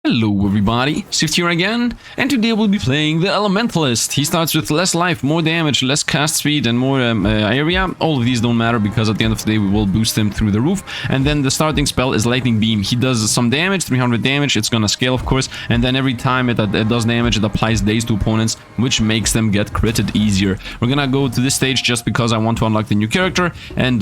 Hello everybody, Sifd here again, and today we'll be playing the Elementalist. He starts with less life, more damage, less cast speed, and more area. All of these don't matter because at the end of the day we will boost him through the roof. And then the starting spell is Lightning Beam. He does some damage, 300 damage, it's gonna scale of course, and then every time it does damage it applies daze to opponents, which makes them get critted easier. We're gonna go to this stage just because I want to unlock the new character, and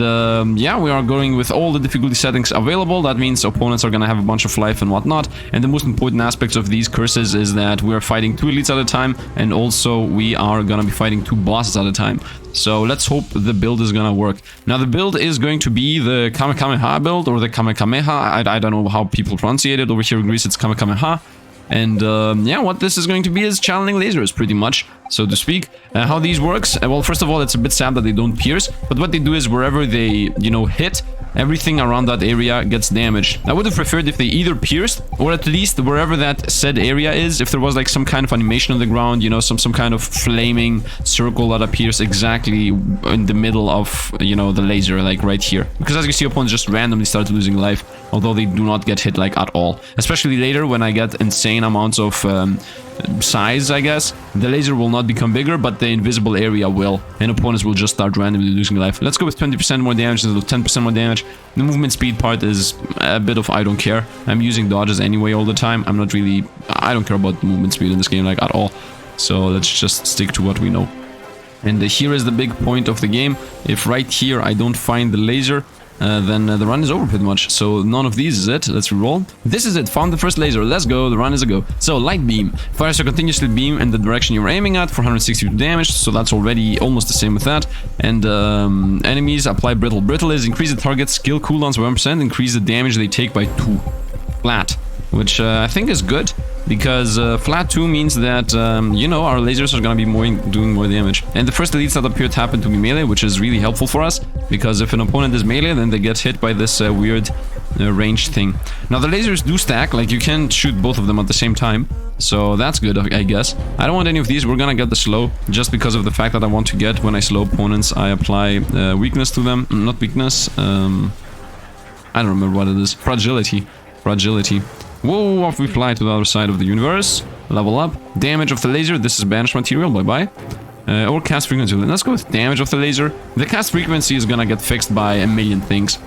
yeah, we are going with all the difficulty settings available. That means opponents are gonna have a bunch of life and whatnot, and the most important aspects of these curses is that we are fighting 2 elites at a time, and also we are gonna be fighting 2 bosses at a time. So let's hope the build is gonna work. Now the build is going to be the Kamekameha build, or the Kamekameha. I don't know how people pronunciate it. Over here in Greece it's Kamekameha. And yeah, what this is going to be is channeling lasers, pretty much, so to speak. How these works? Well, first of all, it's a bit sad that they don't pierce, but what they do is wherever they, hit, everything around that area gets damaged. I would have preferred if they either pierced, or at least wherever that said area is, if there was like some kind of animation on the ground, some kind of flaming circle that appears exactly in the middle of, the laser, like right here. Because as you see, opponents just randomly start losing life, although they do not get hit like at all. Especially later when I get insane amounts of size, I guess. The laser will not become bigger, but the invisible area will, and opponents will just start randomly losing life. Let's go with 20% more damage instead of 10% more damage. The movement speed part is a bit of I don't care. I'm using dodges anyway all the time. I don't care about the movement speed in this game like at all. So let's just stick to what we know. And here is the big point of the game. If right here I don't find the laser, then the run is over pretty much. So none of these is it. Let's reroll. This is it. Found the first laser. Let's go. The run is a go. So light beam fires a continuously beam in the direction you're aiming at for 162 damage. So that's already almost the same with that. And enemies apply brittle. Brittle is increase the target's skill cooldowns by 1%, increase the damage they take by 2 flat, which I think is good. Because flat 2 means that, our lasers are gonna be doing more damage. And the first elites that appeared happen to be melee, which is really helpful for us. Because if an opponent is melee, then they get hit by this weird range thing. Now the lasers do stack, like you can shoot both of them at the same time. So that's good, I guess. I don't want any of these, we're gonna get the slow. Just because of the fact that I want to get, when I slow opponents, I apply weakness to them. Not weakness, I don't remember what it is. Fragility. Whoa, off we fly to the other side of the universe. Level up. Damage of the laser. This is banished material. Bye-bye. Or cast frequency. Let's go with damage of the laser. The cast frequency is gonna get fixed by a million things.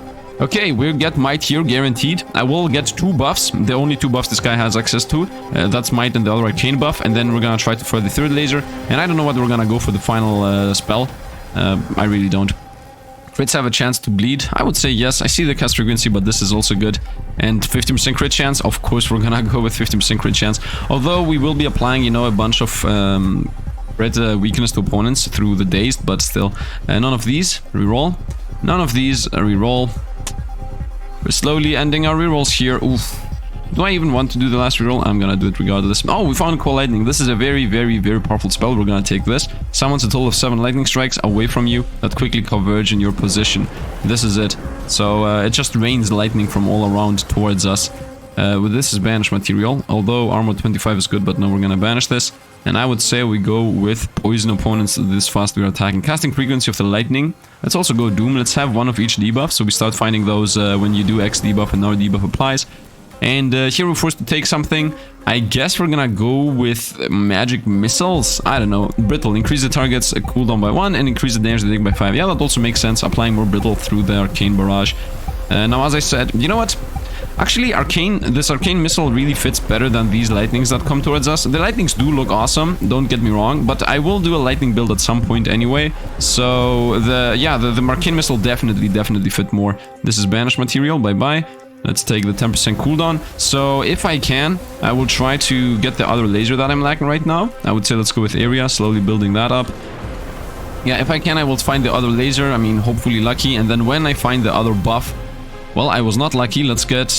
Okay, we'll get Might here, guaranteed. I will get 2 buffs. The only 2 buffs this guy has access to. That's Might and the other Arcane buff. And then we're gonna try to fire the 3rd laser. And I don't know what we're gonna go for the final spell. I really don't. Crits have a chance to bleed. I would say yes. I see the cast frequency, but this is also good. And 50% crit chance. Of course, we're gonna go with 50% crit chance. Although we will be applying, a bunch of red weakness to opponents through the dazed, but still. None of these. Reroll. None of these. Reroll. We're slowly ending our rerolls here. Oof. Do I even want to do the last reroll? I'm gonna do it regardless. Oh, we found Cold Lightning. This is a very, very, very powerful spell. We're gonna take this. Summons a total of 7 lightning strikes away from you that quickly converge in your position. This is it. So it just rains lightning from all around towards us. This is banished material. Although armor 25 is good, but no, we're gonna banish this. And I would say we go with poison opponents this fast we are attacking. Casting frequency of the lightning. Let's also go Doom. Let's have one of each debuff. So we start finding those when you do X debuff and our debuff applies. And here we're forced to take something. I guess we're gonna go with magic missiles. I don't know. Brittle. Increase the target's cooldown by 1 and increase the damage they take by 5. Yeah, that also makes sense. Applying more brittle through the arcane barrage. Now, as I said, you know what? Actually, this arcane missile really fits better than these lightnings that come towards us. The lightnings do look awesome, don't get me wrong, but I will do a lightning build at some point anyway. So the arcane missile definitely fit more. This is banished material. Bye-bye. Let's take the 10% cooldown. So if I can, I will try to get the other laser that I'm lacking right now. I would say let's go with area, slowly building that up. Yeah, if I can, I will find the other laser. I mean, hopefully lucky. And then when I find the other buff, well, I was not lucky. Let's get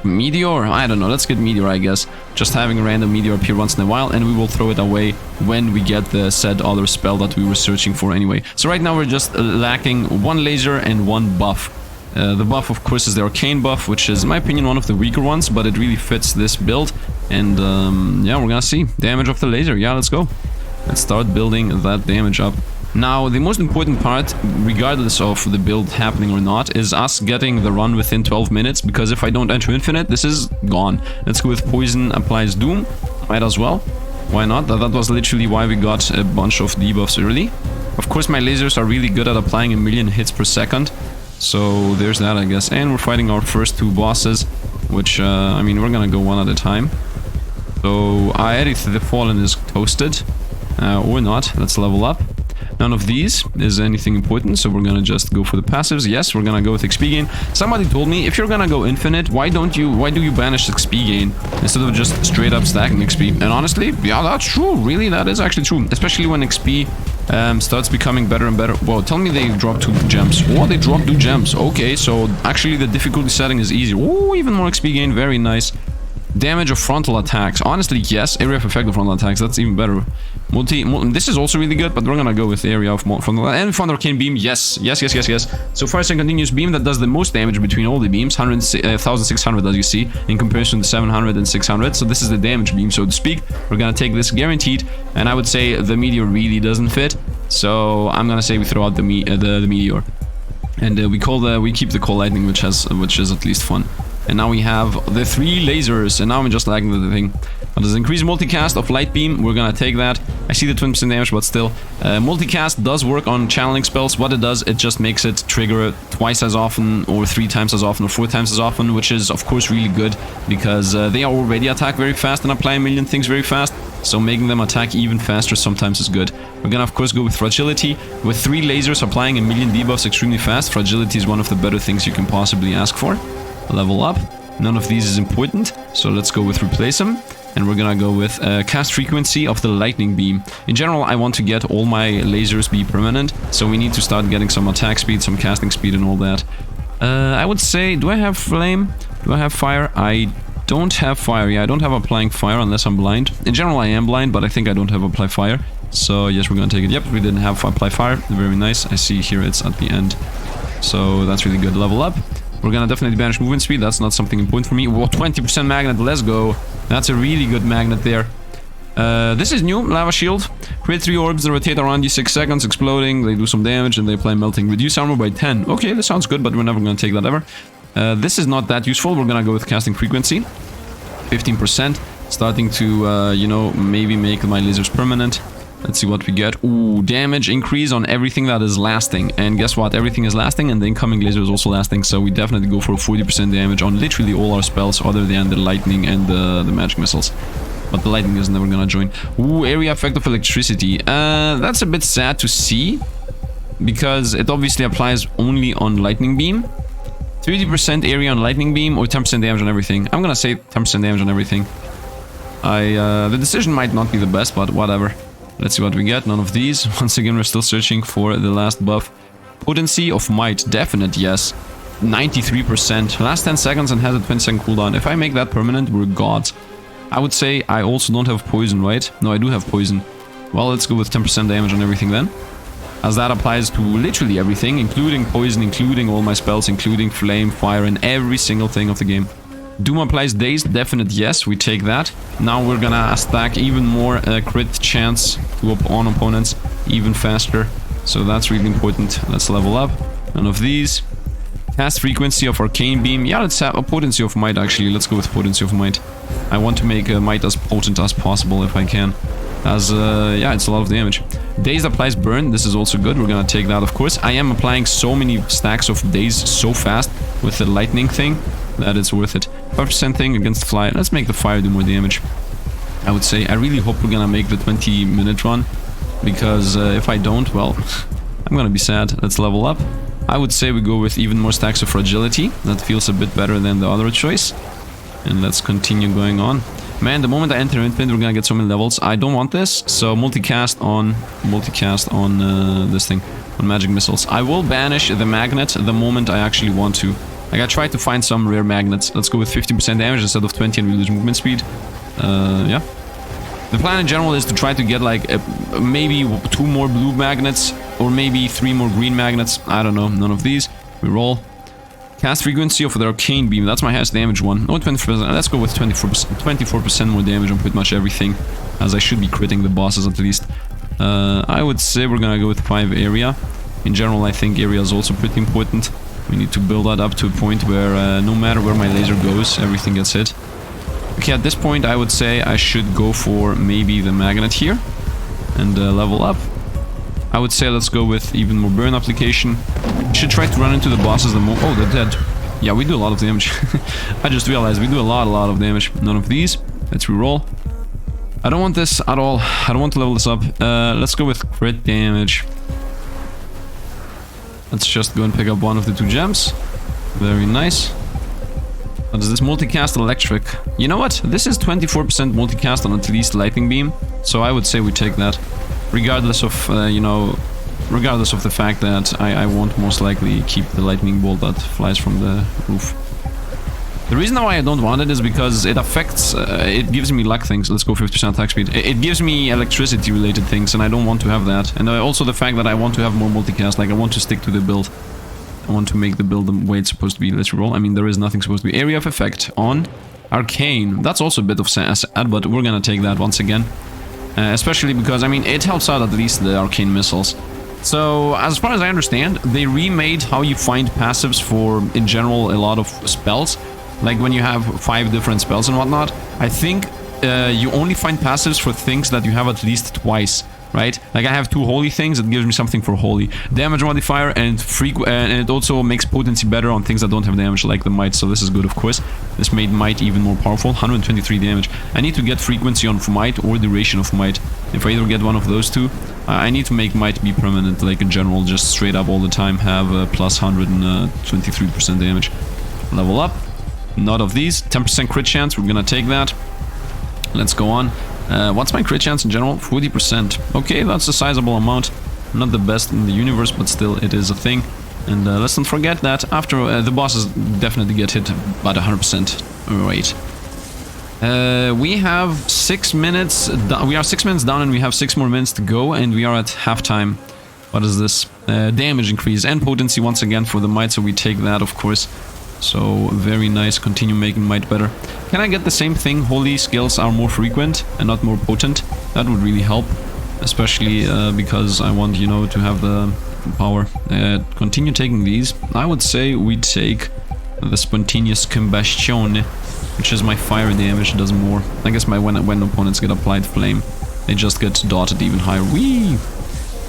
meteor. I don't know. Let's get meteor, I guess. Just having a random meteor appear once in a while, and we will throw it away when we get the said other spell that we were searching for anyway. So right now we're just lacking 1 laser and 1 buff. The buff, of course, is the arcane buff, which is, in my opinion, one of the weaker ones, but it really fits this build. And yeah, we're gonna see. Damage of the laser. Yeah, let's go. Let's start building that damage up. Now, the most important part, regardless of the build happening or not, is us getting the run within 12 minutes, because if I don't enter infinite, this is gone. Let's go with poison applies doom. Might as well. Why not? That was literally why we got a bunch of debuffs early. Of course, my lasers are really good at applying 1,000,000 hits per second. So there's that, I guess. And we're fighting our first 2 bosses, which, I mean, we're gonna go one at a time. So, Aerith the Fallen is toasted. Or not. Let's level up. None of these is anything important, so we're gonna just go for the passives. Yes, we're gonna go with XP gain. Somebody told me, if you're gonna go infinite, why do you banish XP gain instead of just straight up stacking XP? And honestly, yeah, that's true. Really, that is actually true. Especially when XP starts becoming better and better. Well, tell me they drop 2 gems. Oh, they drop 2 gems. Okay, so actually the difficulty setting is easier. Oh, even more XP gain. Very nice. Damage of frontal attacks. Honestly, yes. Area of effect of frontal attacks. That's even better. This is also really good, but we're gonna go with area of frontal and Thunder Arcane Beam. Yes. So far, it's a continuous beam that does the most damage between all the beams. 1,600, as you see, in comparison to 700 and 600. So this is the damage beam, so to speak. We're gonna take this guaranteed, and I would say the meteor really doesn't fit. So I'm gonna say we throw out the meteor, and we keep the cold lightning, which is at least fun. And now we have the 3 lasers, and now I'm just lagging the thing. But there's increased multicast of light beam. We're gonna take that. I see the 20% damage, but still. Multicast does work on channeling spells. What it does, it just makes it trigger twice as often, or 3 times as often, or 4 times as often, which is of course really good, because they already attack very fast and apply 1,000,000 things very fast. So making them attack even faster sometimes is good. We're gonna of course go with fragility. With 3 lasers applying 1,000,000 debuffs extremely fast, fragility is one of the better things you can possibly ask for. Level up. None of these is important, so let's go with replace them. And we're gonna go with cast frequency of the lightning beam. In general, I want to get all my lasers be permanent, so we need to start getting some attack speed, some casting speed and all that. I would say, do I have flame? Do I have fire? I don't have fire. Yeah, I don't have applying fire unless I'm blind. In general, I am blind, but I think I don't have apply fire. So yes, we're gonna take it. Yep, we didn't have apply fire. Very nice. I see here it's at the end. So that's really good. Level up. We're gonna definitely banish movement speed. That's not something important for me. Whoa, 20% magnet. Let's go. That's a really good magnet there. This is new. Lava shield. Create 3 orbs that rotate around you 6 seconds, exploding. They do some damage and they apply melting. Reduce armor by 10. Okay, this sounds good, but we're never gonna take that ever. This is not that useful. We're gonna go with casting frequency. 15%. Starting to, you know, maybe make my lasers permanent. Let's see what we get. Ooh, damage increase on everything that is lasting. And guess what? Everything is lasting, and the incoming laser is also lasting. So we definitely go for 40% damage on literally all our spells other than the lightning and the magic missiles. But the lightning is never gonna join. Ooh, area effect of electricity. That's a bit sad to see, because it obviously applies only on lightning beam. 30% area on lightning beam or 10% damage on everything. I'm gonna say 10% damage on everything. The decision might not be the best, but whatever. Let's see what we get. None of these. Once again, we're still searching for the last buff. Potency of might. Definite, yes. 93%. Last 10 seconds and has a 20-second cooldown. If I make that permanent, we're gods. I would say I also don't have poison, right? No, I do have poison. Well, let's go with 10% damage on everything then. As that applies to literally everything, including poison, including all my spells, including flame, fire, and every single thing of the game. Doom applies dazed, definite yes, we take that. Now we're gonna stack even more crit chance on opponents even faster. So that's really important. Let's level up. None of these. Cast frequency of arcane beam. Yeah, let's have a potency of might actually. Let's go with potency of might. I want to make might as potent as possible if I can. As, yeah, it's a lot of damage. Daze applies burn. This is also good. We're gonna take that, of course. I am applying so many stacks of daze so fast with the lightning thing that it's worth it. 5% thing against fly. Let's make the fire do more damage. I would say. I really hope we're gonna make the 20-minute run, because if I don't, well, I'm gonna be sad. Let's level up. I would say we go with even more stacks of fragility. That feels a bit better than the other choice. And let's continue going on. Man, the moment I enter infinite, we're gonna get so many levels. I don't want this, so multicast on this thing, on magic missiles. I will banish the magnet the moment I actually want to. Like, I tried to find some rare magnets. Let's go with 15% damage instead of 20 and we lose movement speed. Yeah. The plan in general is to try to get like maybe 2 more blue magnets or maybe 3 more green magnets. I don't know. None of these. We roll. Cast frequency of the arcane beam. That's my highest damage one. No, 24%. Let's go with 24% more damage on pretty much everything, as I should be critting the bosses at least. I would say we're gonna go with 5 area. In general, I think area is also pretty important. We need to build that up to a point where no matter where my laser goes, everything gets hit. Okay, at this point, I would say I should go for maybe the magnet here and level up. I would say let's go with even more burn application. Should try to run into the bosses the more... Oh, they're dead. Yeah, we do a lot of damage. I just realized we do a lot of damage. None of these. Let's reroll. I don't want this at all. I don't want to level this up. Let's go with crit damage. Let's just go and pick up one of the 2 gems. Very nice. What is this? Multicast electric. You know what? This is 24% multicast on at least lightning beam. So I would say we take that. Regardless of, you know... Regardless of the fact that I won't most likely keep the lightning bolt that flies from the roof. The reason why I don't want it is because it affects... it gives me luck things. Let's go 50% attack speed. It gives me electricity related things and I don't want to have that. And also the fact that I want to have more multicast. Like I want to stick to the build. I want to make the build the way it's supposed to be. Let's roll. I mean, there is nothing supposed to be. Area of effect on Arcane. That's also a bit of sad, but we're gonna take that once again. Especially because, I mean, it helps out at least the Arcane missiles. So, as far as I understand, they remade how you find passives for, in general, a lot of spells. Like when you have 5 different spells and whatnot. I think you only find passives for things that you have at least twice. Right? Like I have 2 holy things, it gives me something for holy. Damage modifier and it also makes potency better on things that don't have damage, like the might, so this is good of course. This made might even more powerful, 123 damage. I need to get frequency on might or duration of might. If I either get one of those 2, I need to make might be permanent, like in general, just straight up all the time, have plus 123% damage. Level up. Not of these. 10% crit chance, we're gonna take that. Let's go on. What's my crit chance in general? 40%. Okay, that's a sizable amount. Not the best in the universe, but still it is a thing. And let's not forget that after the bosses definitely get hit about 100% rate. We have 6 minutes. We are 6 minutes down and we have 6 more minutes to go and we are at halftime. What is this? Damage increase and potency once again for the might, so we take that of course. So, very nice, continue making might better. Can I get the same thing? Holy skills are more frequent and not more potent. That would really help. Especially because I want, you know, to have the power. Continue taking these. I would say we take the spontaneous combustion, which is my fire damage, does more. I guess when opponents get applied flame, they just get dotted even higher. Whee!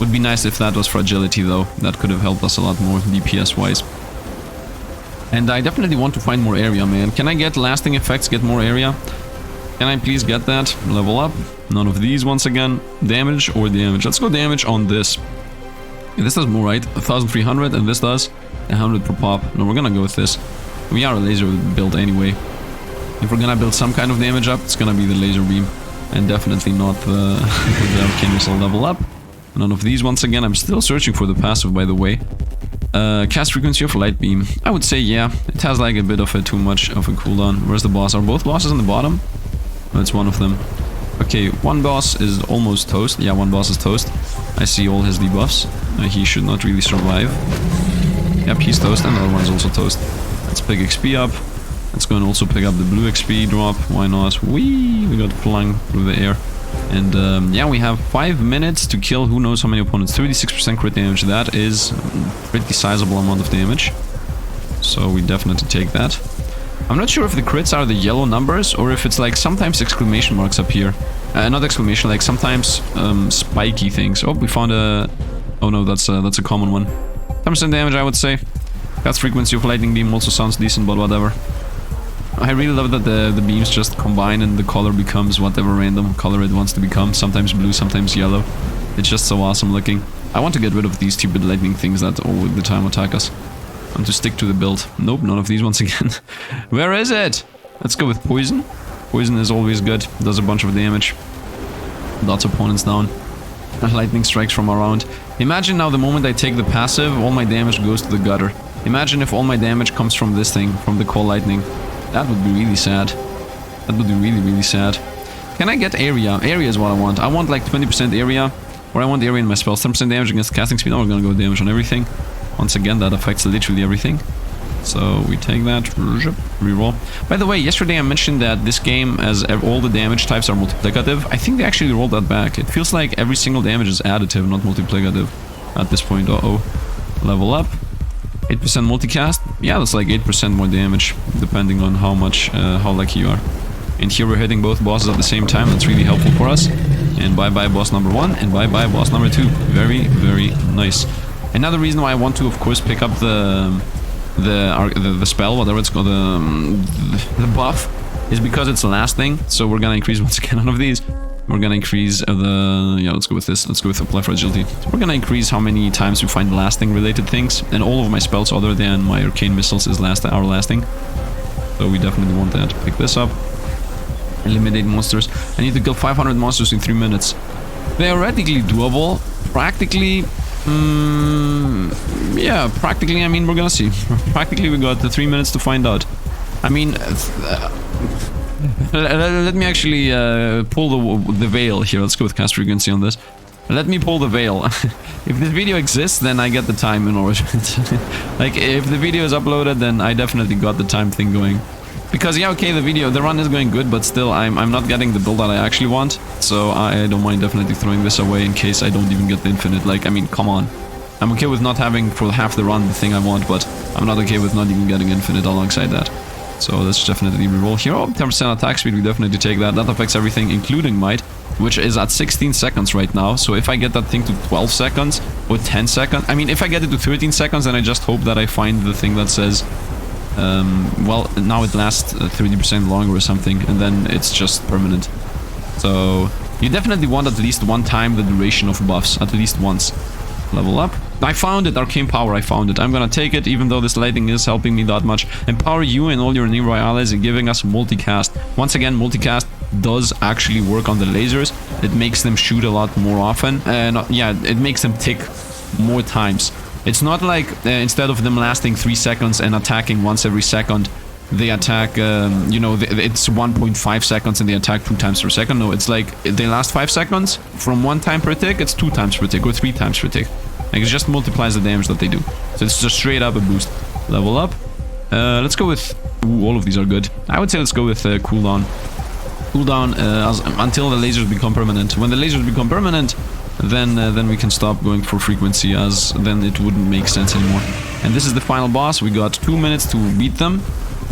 Would be nice if that was fragility though. That could have helped us a lot more DPS wise. And I definitely want to find more area, man. Can I get lasting effects, get more area? Can I please get that? Level up. None of these once again. Damage or damage. Let's go damage on this. Yeah, this does more, right? 1300 and this does 100 per pop. No, we're gonna go with this. We are a laser build anyway. If we're gonna build some kind of damage up, it's gonna be the laser beam. And definitely not the arcane missile. Level up. None of these once again. I'm still searching for the passive, by the way. Cast frequency of light beam. I would say yeah, it has like a bit of a too much of a cooldown. Where's the boss? Are both bosses on the bottom? No, it's one of them. Okay, one boss is almost toast. Yeah, one boss is toast. I see all his debuffs. He should not really survive. Yep, he's toast and the other one's also toast. Let's pick XP up. Let's go and also pick up the blue XP drop. Why not? Whee! We got flung through the air. And yeah, we have 5 minutes to kill who knows how many opponents. 36% crit damage. That is a pretty sizable amount of damage. So we definitely take that. I'm not sure if the crits are the yellow numbers or if it's like sometimes exclamation marks appear. Not exclamation, like sometimes spiky things. Oh, we found a... Oh no, that's a common one. 10% damage, I would say. Cast frequency of lightning beam also sounds decent, but whatever. I really love that the beams just combine and the color becomes whatever random color it wants to become. Sometimes blue, sometimes yellow. It's just so awesome looking. I want to get rid of these stupid lightning things that all the time attack us. I want to stick to the build. Nope, none of these once again. Where is it? Let's go with poison. Poison is always good. Does a bunch of damage. Lots of opponents down. Lightning strikes from around. Imagine now the moment I take the passive, all my damage goes to the gutter. Imagine if all my damage comes from this thing, from the cold lightning. That would be really sad. That would be really, really sad. Can I get area? Area is what I want. I want like 20% area. Or I want area in my spells. 10% damage against casting speed. Now we're gonna go damage on everything. Once again, that affects literally everything. So we take that, reroll. By the way, yesterday I mentioned that this game, as all the damage types are multiplicative, I think they actually rolled that back. It feels like every single damage is additive, not multiplicative at this point. Uh-oh. Level up. 8% multicast. Yeah, that's like 8% more damage, depending on how much, how lucky you are. And here we're hitting both bosses at the same time. That's really helpful for us. And bye-bye boss number 1, and bye-bye boss number 2. Very, very nice. Another reason why I want to, of course, pick up the spell, whatever it's called, the buff, is because it's lasting. So we're gonna increase once again one of these. We're gonna increase yeah, let's go with this. Let's go with Apply Fragility. So we're gonna increase how many times we find lasting related things, and all of my spells other than my arcane missiles are lasting. So we definitely want that. Pick this up. Eliminate monsters. I need to kill 500 monsters in 3 minutes. Theoretically doable. Practically, yeah, practically, I mean, we're gonna see. Practically, we got the 3 minutes to find out. I mean, let me actually pull the veil here. Let's go with cast frequency on this. Let me pull the veil. If this video exists, then I get the time in order. Like, if the video is uploaded, then I definitely got the time thing going. Because, yeah, okay, the run is going good, but still, I'm not getting the build that I actually want. So I don't mind definitely throwing this away in case I don't even get the infinite. Like, I mean, come on. I'm okay with not having for half the run the thing I want, but I'm not okay with not even getting infinite alongside that. So let's definitely reroll here. Oh, 10% attack speed, we definitely take that. That affects everything, including might, which is at 16 seconds right now. So if I get that thing to 12 seconds or 10 seconds, I mean, if I get it to 13 seconds, then I just hope that I find the thing that says, well, now it lasts 30% longer or something, and then it's just permanent. So you definitely want at least one time the duration of buffs, at least once. Level up. I found it, Arcane Power, I found it. I'm gonna take it, even though this lighting is helping me that much. Empower you and all your nearby allies and giving us multicast. Once again, multicast does actually work on the lasers. It makes them shoot a lot more often. Yeah, it makes them tick more times. It's not like instead of them lasting 3 seconds and attacking once every second, they attack, you know, it's 1.5 seconds and they attack 2 times per second. No, it's like they last 5 seconds. From 1 time per tick, it's 2 times per tick or 3 times per tick. Like, it just multiplies the damage that they do. So it's just straight up a boost. Level up. Let's go with... Ooh, all of these are good. I would say let's go with cooldown. Cooldown until the lasers become permanent. When the lasers become permanent, then we can stop going for frequency, as then it wouldn't make sense anymore. And this is the final boss. We got 2 minutes to beat them.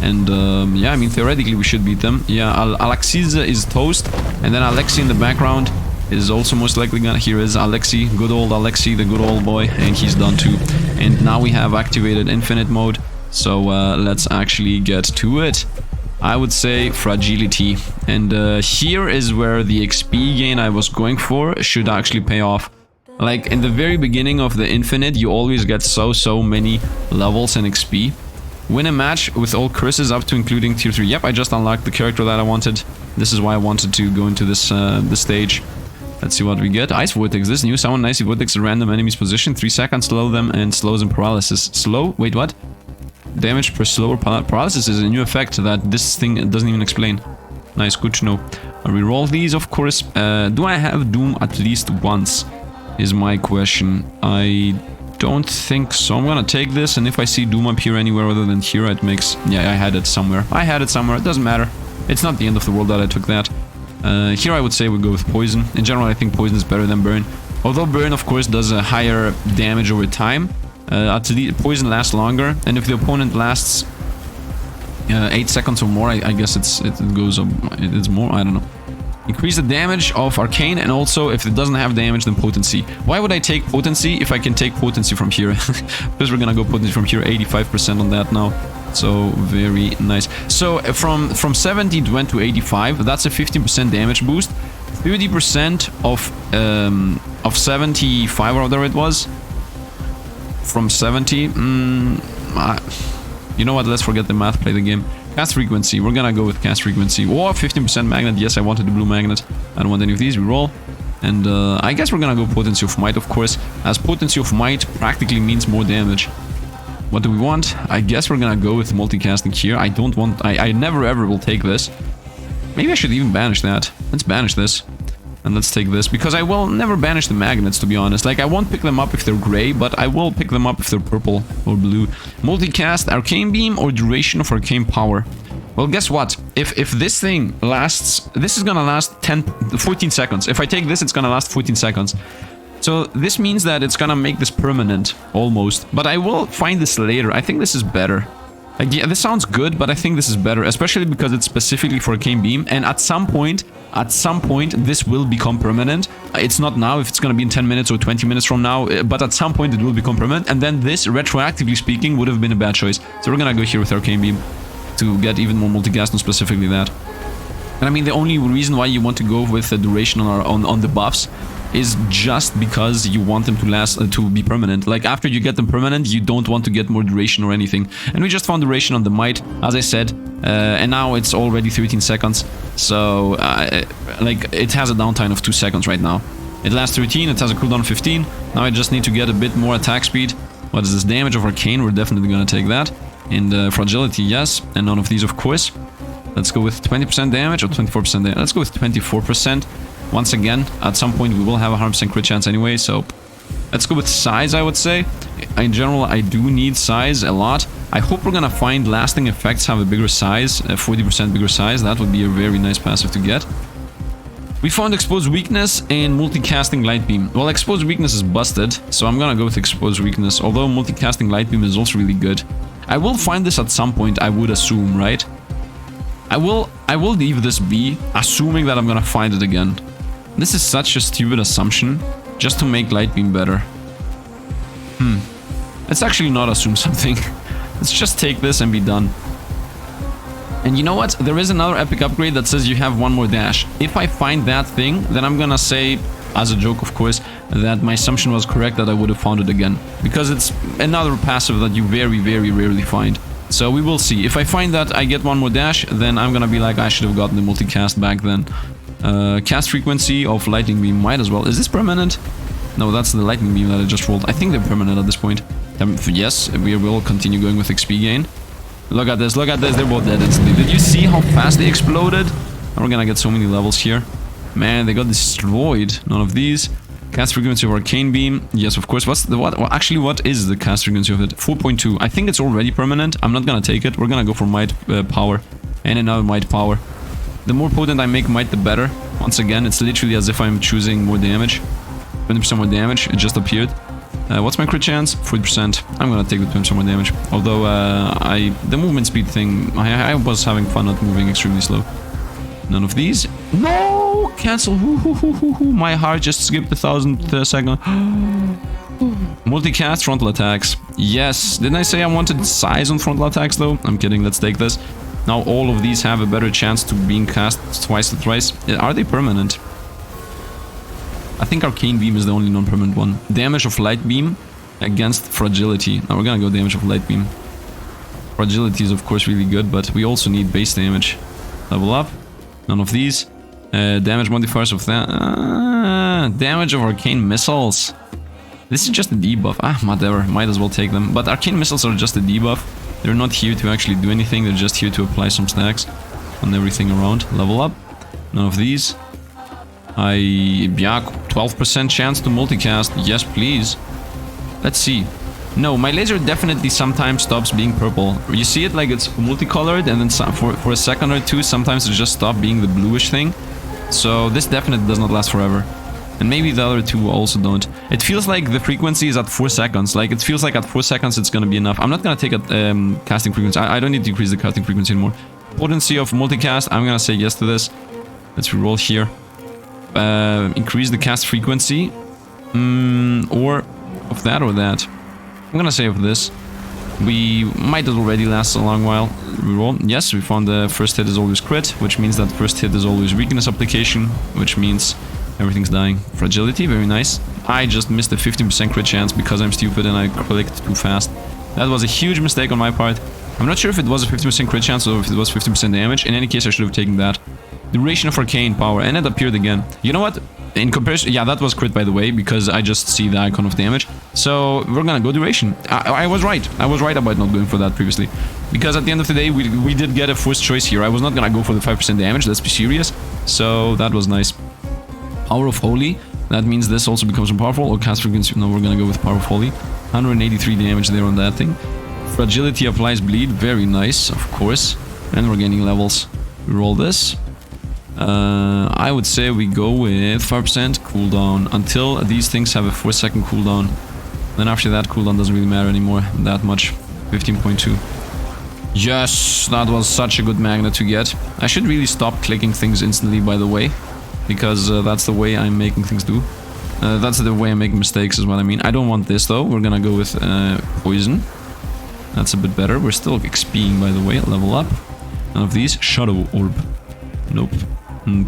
And yeah, I mean, theoretically we should beat them. Yeah, Alexis is toast. And then Alexi in the background is also most likely gonna... Here is Alexi, good old Alexi, the good old boy. And he's done too. And now we have activated infinite mode. So let's actually get to it. I would say fragility. And here is where the XP gain I was going for should actually pay off. Like, in the very beginning of the infinite, you always get so many levels and XP. Win a match with all curses up to including tier 3. Yep, I just unlocked the character that I wanted. This is why I wanted to go into this stage. Let's see what we get. Ice Vortex. This new summon Icy Vortex at random enemy's position. 3 seconds, slow them, and slows and paralysis. Slow? Wait, what? Damage per slower paralysis is a new effect that this thing doesn't even explain. Nice, good to know. I'll reroll these, of course. Do I have Doom at least once? Is my question. I don't think so. I'm gonna take this, and if I see Doom up here anywhere other than here, it makes... Yeah, I had it somewhere. I had it somewhere. It doesn't matter. It's not the end of the world that I took that. Here I would say we go with Poison. In general, I think Poison is better than Burn. Although Burn, of course, does a higher damage over time. Poison lasts longer, and if the opponent lasts 8 seconds or more, I guess it goes up, it's more, I don't know. Increase the damage of Arcane, and also if it doesn't have damage, then Potency. Why would I take Potency if I can take Potency from here? Because we're gonna go Potency from here, 85% on that now. So, very nice. So, from 70 it went to 85, that's a 15% damage boost. 30% of 75 or whatever it was. From 70, you know what, let's forget the math, play the game. Cast frequency, we're gonna go with cast frequency. Or 15% magnet, yes, I wanted the blue magnet. I don't want any of these, we roll. And I guess we're gonna go potency of might, of course, as potency of might practically means more damage. What do we want? I guess we're gonna go with multicasting here. I don't want, I never ever will take this. Maybe I should even banish that. Let's banish this. And let's take this, because I will never banish the magnets, to be honest. Like, I won't pick them up if they're gray, but I will pick them up if they're purple or blue. Multicast, Arcane Beam, or Duration of Arcane Power. Well, guess what? If this thing lasts... This is gonna last 14 seconds. If I take this, it's gonna last 14 seconds. So this means that it's gonna make this permanent, almost. But I will find this later. I think this is better. Like, yeah, this sounds good, but I think this is better, especially because it's specifically for Arcane Beam, and at some point, this will become permanent. It's not now, if it's gonna be in 10 minutes or 20 minutes from now, but at some point it will become permanent, and then this, retroactively speaking, would have been a bad choice. So we're gonna go here with Arcane Beam to get even more multicast, and specifically that. And I mean, the only reason why you want to go with the duration on the buffs is just because you want them to last, to be permanent. Like, after you get them permanent, you don't want to get more duration or anything. And we just found duration on the Might, as I said, and now it's already 13 seconds. So, like, it has a downtime of 2 seconds right now. It lasts 13, it has a cooldown of 15. Now I just need to get a bit more attack speed. What is this? Damage of Arcane, we're definitely gonna take that. And Fragility, yes, and none of these, of course. Let's go with 20% damage or 24% damage. Let's go with 24%. Once again, at some point we will have a 100% crit chance anyway, so let's go with size, I would say. In general, I do need size a lot. I hope we're gonna find lasting effects have a bigger size, a 40% bigger size. That would be a very nice passive to get. We found Exposed Weakness and Multicasting Light Beam. Well, Exposed Weakness is busted, so I'm gonna go with Exposed Weakness, although Multicasting Light Beam is also really good. I will find this at some point, I would assume, right? I will leave this be, assuming that I'm gonna find it again. This is such a stupid assumption, just to make Light Beam better. Let's actually not assume something. Let's just take this and be done. And you know what? There is another epic upgrade that says you have one more dash. If I find that thing, then I'm gonna say, as a joke of course, that my assumption was correct, that I would have found it again. Because it's another passive that you very, very rarely find. So we will see. If I find that I get one more dash, then I'm gonna be like, I should have gotten the multicast back then. Cast frequency of Lightning Beam might as well. Is this permanent? No, that's the Lightning Beam that I just rolled. I think they're permanent at this point. Yes, we will continue going with XP gain. Look at this, they're both dead instantly. Did you see how fast they exploded? We're gonna get so many levels here. Man, they got destroyed. None of these. Cast frequency of Arcane Beam. Yes, of course. What's the what? Well, actually, what is the cast frequency of it? 4.2. I think it's already permanent. I'm not gonna take it. We're gonna go for Might Power. And another Might Power. The more potent I make Might, the better. Once again, it's literally as if I'm choosing more damage. 20% more damage. It just appeared. What's my crit chance? 40%. I'm gonna take the 20% more damage. Although, the movement speed thing, I was having fun not moving extremely slow. None of these. No! Cancel. My heart just skipped 1,000th second. Multicast frontal attacks. Yes. Didn't I say I wanted size on frontal attacks though? I'm kidding. Let's take this. Now all of these have a better chance to being cast twice to thrice. Are they permanent? I think Arcane Beam is the only non-permanent one. Damage of Light Beam against Fragility. Now we're gonna go damage of Light Beam. Fragility is of course really good, but we also need base damage. Level up. None of these. Damage modifiers of that. Damage of Arcane Missiles. This is just a debuff. Whatever. Might as well take them. But Arcane Missiles are just a debuff. They're not here to actually do anything. They're just here to apply some stacks on everything around. Level up. None of these. Yeah, 12% chance to multicast. Yes, please. Let's see. No, my laser definitely sometimes stops being purple. You see it like it's multicolored, and then for a second or two, sometimes it just stops being the bluish thing. So this definitely does not last forever. And maybe the other two also don't. It feels like the frequency is at 4 seconds. Like, it feels like at 4 seconds it's gonna be enough. I'm not gonna take a casting frequency. I don't need to increase the casting frequency anymore. Potency of multicast, I'm gonna say yes to this. Let's reroll here. Increase the cast frequency. Or of that or that. I'm gonna say of this. We might already last a long while. Reroll. Yes, we found the first hit is always crit, which means that first hit is always weakness application, which means everything's dying. Fragility, very nice. I just missed a 15% crit chance because I'm stupid and I clicked too fast. That was a huge mistake on my part. I'm not sure if it was a 50% crit chance or if it was 50% damage. In any case, I should have taken that. Duration of Arcane Power, and it appeared again. You know what? In comparison, yeah, that was crit by the way, because I just see the icon of damage. So we're gonna go duration. I was right. I was right about not going for that previously. Because at the end of the day, we did get a first choice here. I was not gonna go for the 5% damage, let's be serious. So that was nice. Power of Holy. That means this also becomes more powerful. Or cast frequency. No, we're gonna go with Power of Holy. 183 damage there on that thing. Fragility applies bleed. Very nice, of course. And we're gaining levels. We roll this. I would say we go with 5% cooldown until these things have a 4-second cooldown. Then after that, cooldown doesn't really matter anymore that much. 15.2. Yes, that was such a good magnet to get. I should really stop clicking things instantly, by the way, because that's the way I'm making things do. That's the way I'm making mistakes is what I mean. I don't want this though. We're gonna go with poison. That's a bit better. We're still XPing, by the way. Level up. None of these. Shadow orb. Nope.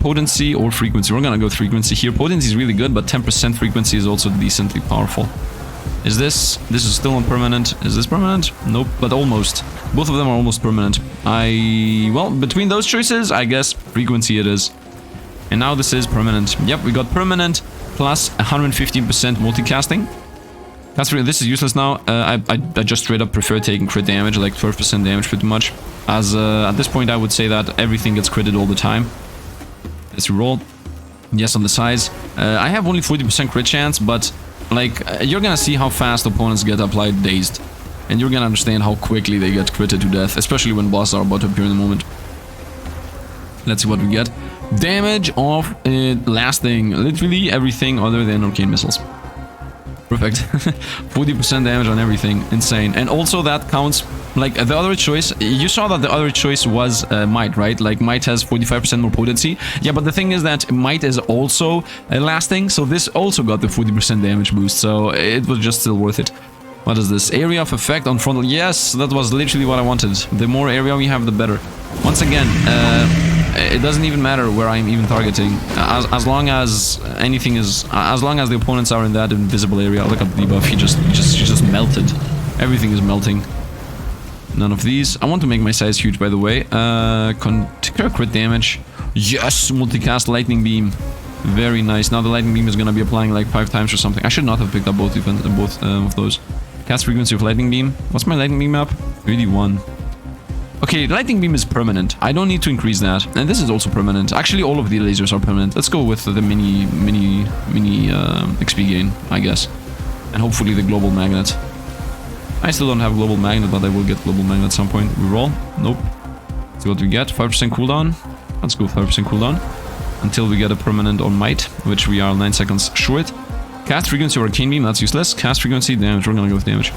Potency or frequency. We're gonna go frequency here. Potency is really good, but 10% frequency is also decently powerful. Is this? This is still on permanent. Is this permanent? Nope, but almost. Both of them are almost permanent. Well, between those choices, I guess frequency it is. And now this is permanent. Yep, we got permanent plus 115% multicasting. That's really, this is useless now. I just straight up prefer taking crit damage, like 12% damage pretty much. As at this point, I would say that everything gets critted all the time. Let's roll. Yes, on the size. I have only 40% crit chance, but like you're gonna see how fast opponents get applied dazed. And you're gonna understand how quickly they get critted to death, especially when bosses are about to appear in the moment. Let's see what we get. Damage of lasting literally everything other than arcane missiles. Perfect. 40% damage on everything. Insane. And also that counts, like the other choice, you saw that the other choice was Might, right? Like Might has 45% more potency. Yeah, but the thing is that Might is also lasting, so this also got the 40% damage boost, so it was just still worth it. What is this? Area of effect on frontal. Yes, that was literally what I wanted. The more area we have, the better. Once again, it doesn't even matter where I'm even targeting. As long as anything is, as long as the opponents are in that invisible area. Look at the debuff. He just melted. Everything is melting. None of these. I want to make my size huge, by the way. Crit damage. Yes, multicast lightning beam. Very nice. Now the lightning beam is gonna be applying like 5 times or something. I should not have picked up both of those. Cast frequency of lightning beam. What's my lightning beam up? 31. Okay, lightning beam is permanent. I don't need to increase that. And this is also permanent. Actually, all of the lasers are permanent. Let's go with the mini XP gain, I guess. And hopefully the global magnet. I still don't have global magnet, but I will get global magnet at some point. We roll. Nope. Let's see what we get. 5% cooldown. Let's go 5% cooldown. Until we get a permanent on Might, which we are 9 seconds short. Cast frequency or arcane beam, that's useless. Cast frequency, damage, we're gonna go with damage.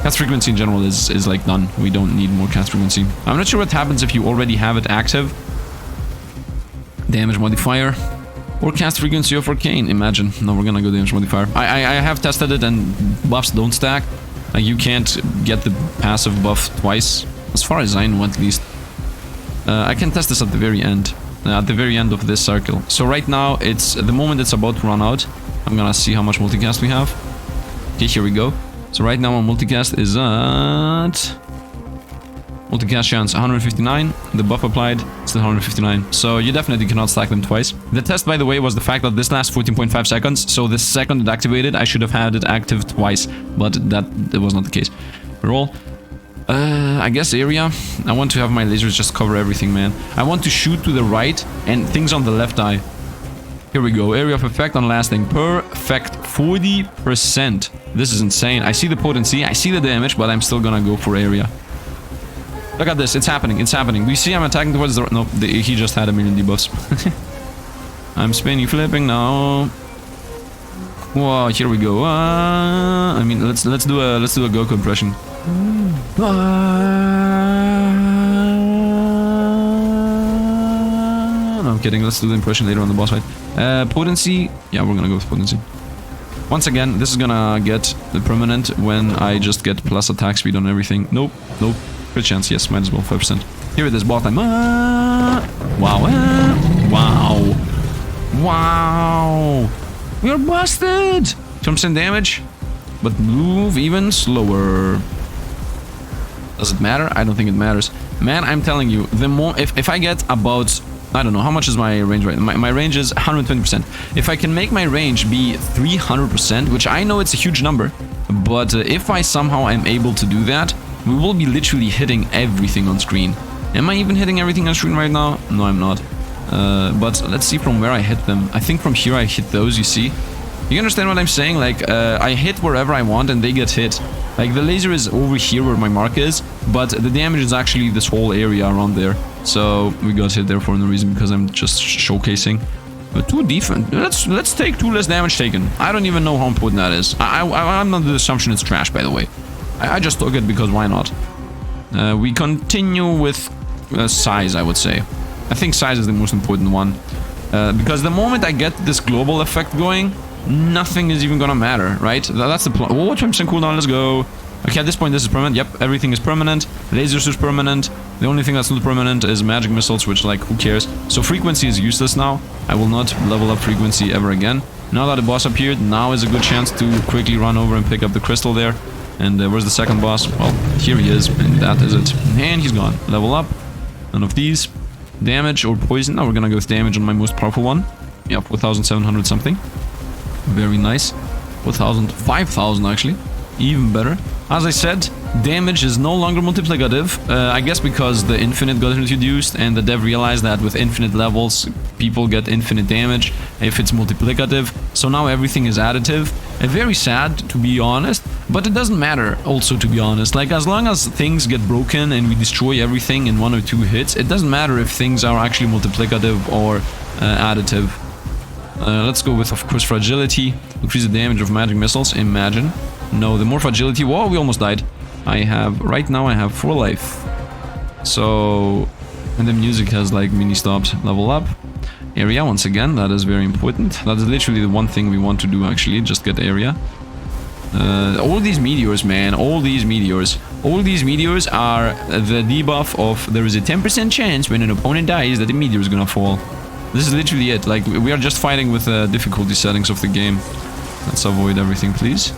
Cast frequency in general is like done. We don't need more cast frequency. I'm not sure what happens if you already have it active. Damage modifier. Or cast frequency of arcane, imagine. No, we're gonna go damage modifier. I have tested it and buffs don't stack. Like you can't get the passive buff twice. As far as I know at least. I can test this at the very end. At the very end of this circle. So right now, it's the moment it's about to run out. I'm gonna see how much multicast we have. Okay, here we go. So right now our multicast is at... Multicast chance 159. The buff applied, still 159. So you definitely cannot stack them twice. The test, by the way, was the fact that this lasts 14.5 seconds. So the second it activated, I should have had it active twice. But that was not the case. Roll. I guess area. I want to have my lasers just cover everything, man. I want to shoot to the right and things on the left eye. Here we go. Area of effect on lasting. Perfect. 40%. This is insane. I see the potency. I see the damage, but I'm still gonna go for area. Look at this. It's happening. It's happening. Do you see I'm attacking towards the... No, he just had a million debuffs. I'm spinning, flipping now. Whoa, here we go. I mean, let's do a Goku impression. No, I'm kidding. Let's do the impression later on the boss fight. Potency. Yeah, we're gonna go with potency. Once again, this is gonna get the permanent when I just get plus attack speed on everything. Nope, nope. Crit chance, yes, might as well, 5%. Here it is, ball time. Wow. Wow. Wow. We are busted. 10% damage, but move even slower. Does it matter? I don't think it matters. Man, I'm telling you, the more... If I get about... I don't know, how much is my range right now? My range is 120%. If I can make my range be 300%, which I know it's a huge number, but if I somehow am able to do that, we will be literally hitting everything on screen. Am I even hitting everything on screen right now? No, I'm not. But let's see from where I hit them. I think from here I hit those, you see? You understand what I'm saying? Like, I hit wherever I want and they get hit. Like, the laser is over here where my mark is, but the damage is actually this whole area around there. So, we got hit there for no reason because I'm just showcasing. But 2 defense. Let's take 2 less damage taken. I don't even know how important that is. I'm under the assumption it's trash, by the way. I just took it because why not? We continue with size, I would say. I think size is the most important one. Because the moment I get this global effect going, nothing is even gonna matter, right? That's the plan. Oh, 20% cooldown, let's go. Okay, at this point this is permanent. Yep, everything is permanent. Lasers is permanent. The only thing that's not permanent is magic missiles, which, like, who cares? So frequency is useless now. I will not level up frequency ever again. Now that the boss appeared, now is a good chance to quickly run over and pick up the crystal there. And where's the second boss? Well, here he is, and that is it. And he's gone. Level up. None of these. Damage or poison. Now we're gonna go with damage on my most powerful one. Yep, 4,700 something. Very nice. 5,000 actually. Even better. As I said, damage is no longer multiplicative. I guess because the infinite got introduced and the dev realized that with infinite levels, people get infinite damage if it's multiplicative. So now everything is additive. Very sad, to be honest, but it doesn't matter also, to be honest. Like, as long as things get broken and we destroy everything in 1 or 2 hits, it doesn't matter if things are actually multiplicative or additive. Let's go with, of course, fragility. Increase the damage of magic missiles. Imagine. No, the more fragility. Whoa, we almost died. Right now I have 4 life. So, and the music has like mini stops. Level up. Area, once again, that is very important. That is literally the one thing we want to do, actually. Just get area. All these meteors, man. All these meteors. All these meteors are the debuff of there is a 10% chance when an opponent dies that the meteor is gonna fall. This is literally it. Like, we are just fighting with the difficulty settings of the game. Let's avoid everything, please.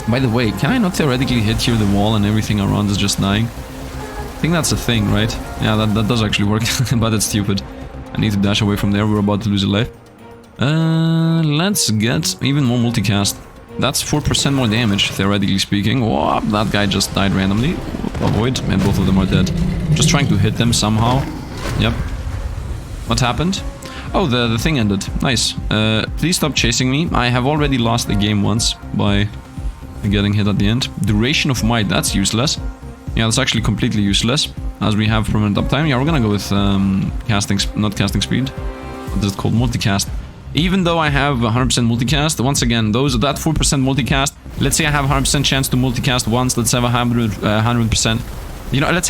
By the way, can I not theoretically hit here the wall and everything around is just dying? I think that's a thing, right? Yeah, that does actually work, but it's stupid. I need to dash away from there, we're about to lose a life. Let's get even more multicast. That's 4% more damage, theoretically speaking. Oh, that guy just died randomly. Avoid, and both of them are dead. Just trying to hit them somehow. Yep. What happened? Oh, the thing ended. Nice. Please stop chasing me. I have already lost the game once by getting hit at the end. Duration of might, that's useless. Yeah, that's actually completely useless, as we have permanent uptime. Yeah, we're gonna go with not casting speed. What is it called? Multicast. Even though I have 100% multicast, once again, that 4% multicast, let's say I have 100% chance to multicast once, let's have 100%. You know, let's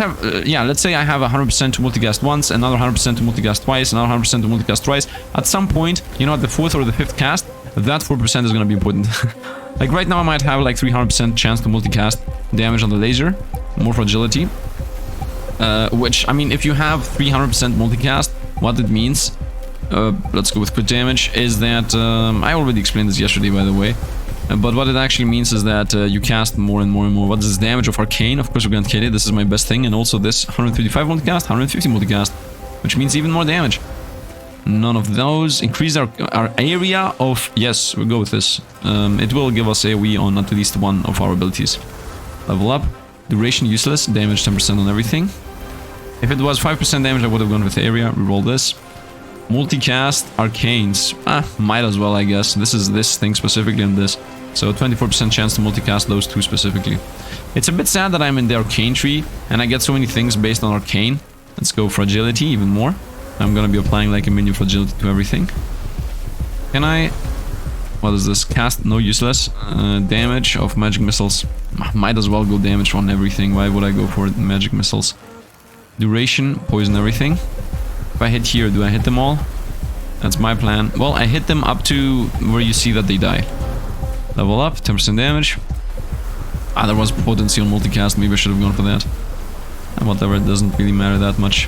say I have 100% to multicast once, another 100% to multicast twice, another 100% to multicast twice. At some point, you know, at the 4th or the 5th cast, that 4% is gonna be important. Like right now I might have like 300% chance to multicast damage on the laser, more fragility. Which, I mean, if you have 300% multicast, what it means, let's go with crit damage, is that, I already explained this yesterday, by the way. But what it actually means is that you cast more and more and more. What is this damage of Arcane? Of course we're gonna kill it, this is my best thing. And also this 135 multicast, 150 multicast, which means even more damage. None of those. Increase our area of... Yes, we'll go with this. It will give us AoE on at least one of our abilities. Level up. Duration useless. Damage 10% on everything. If it was 5% damage, I would have gone with area. Reroll this. Multicast Arcanes. Might as well, I guess. This is this thing specifically and this. So 24% chance to multicast those two specifically. It's a bit sad that I'm in the Arcane tree and I get so many things based on Arcane. Let's go Fragility even more. I'm gonna be applying like a minion fragility to everything. Can I... What is this? Cast, no useless. Damage of magic missiles. Might as well go damage on everything. Why would I go for magic missiles? Duration, poison everything. If I hit here, do I hit them all? That's my plan. Well, I hit them up to where you see that they die. Level up, 10% damage. There was potency on multicast, maybe I should have gone for that. And whatever, it doesn't really matter that much.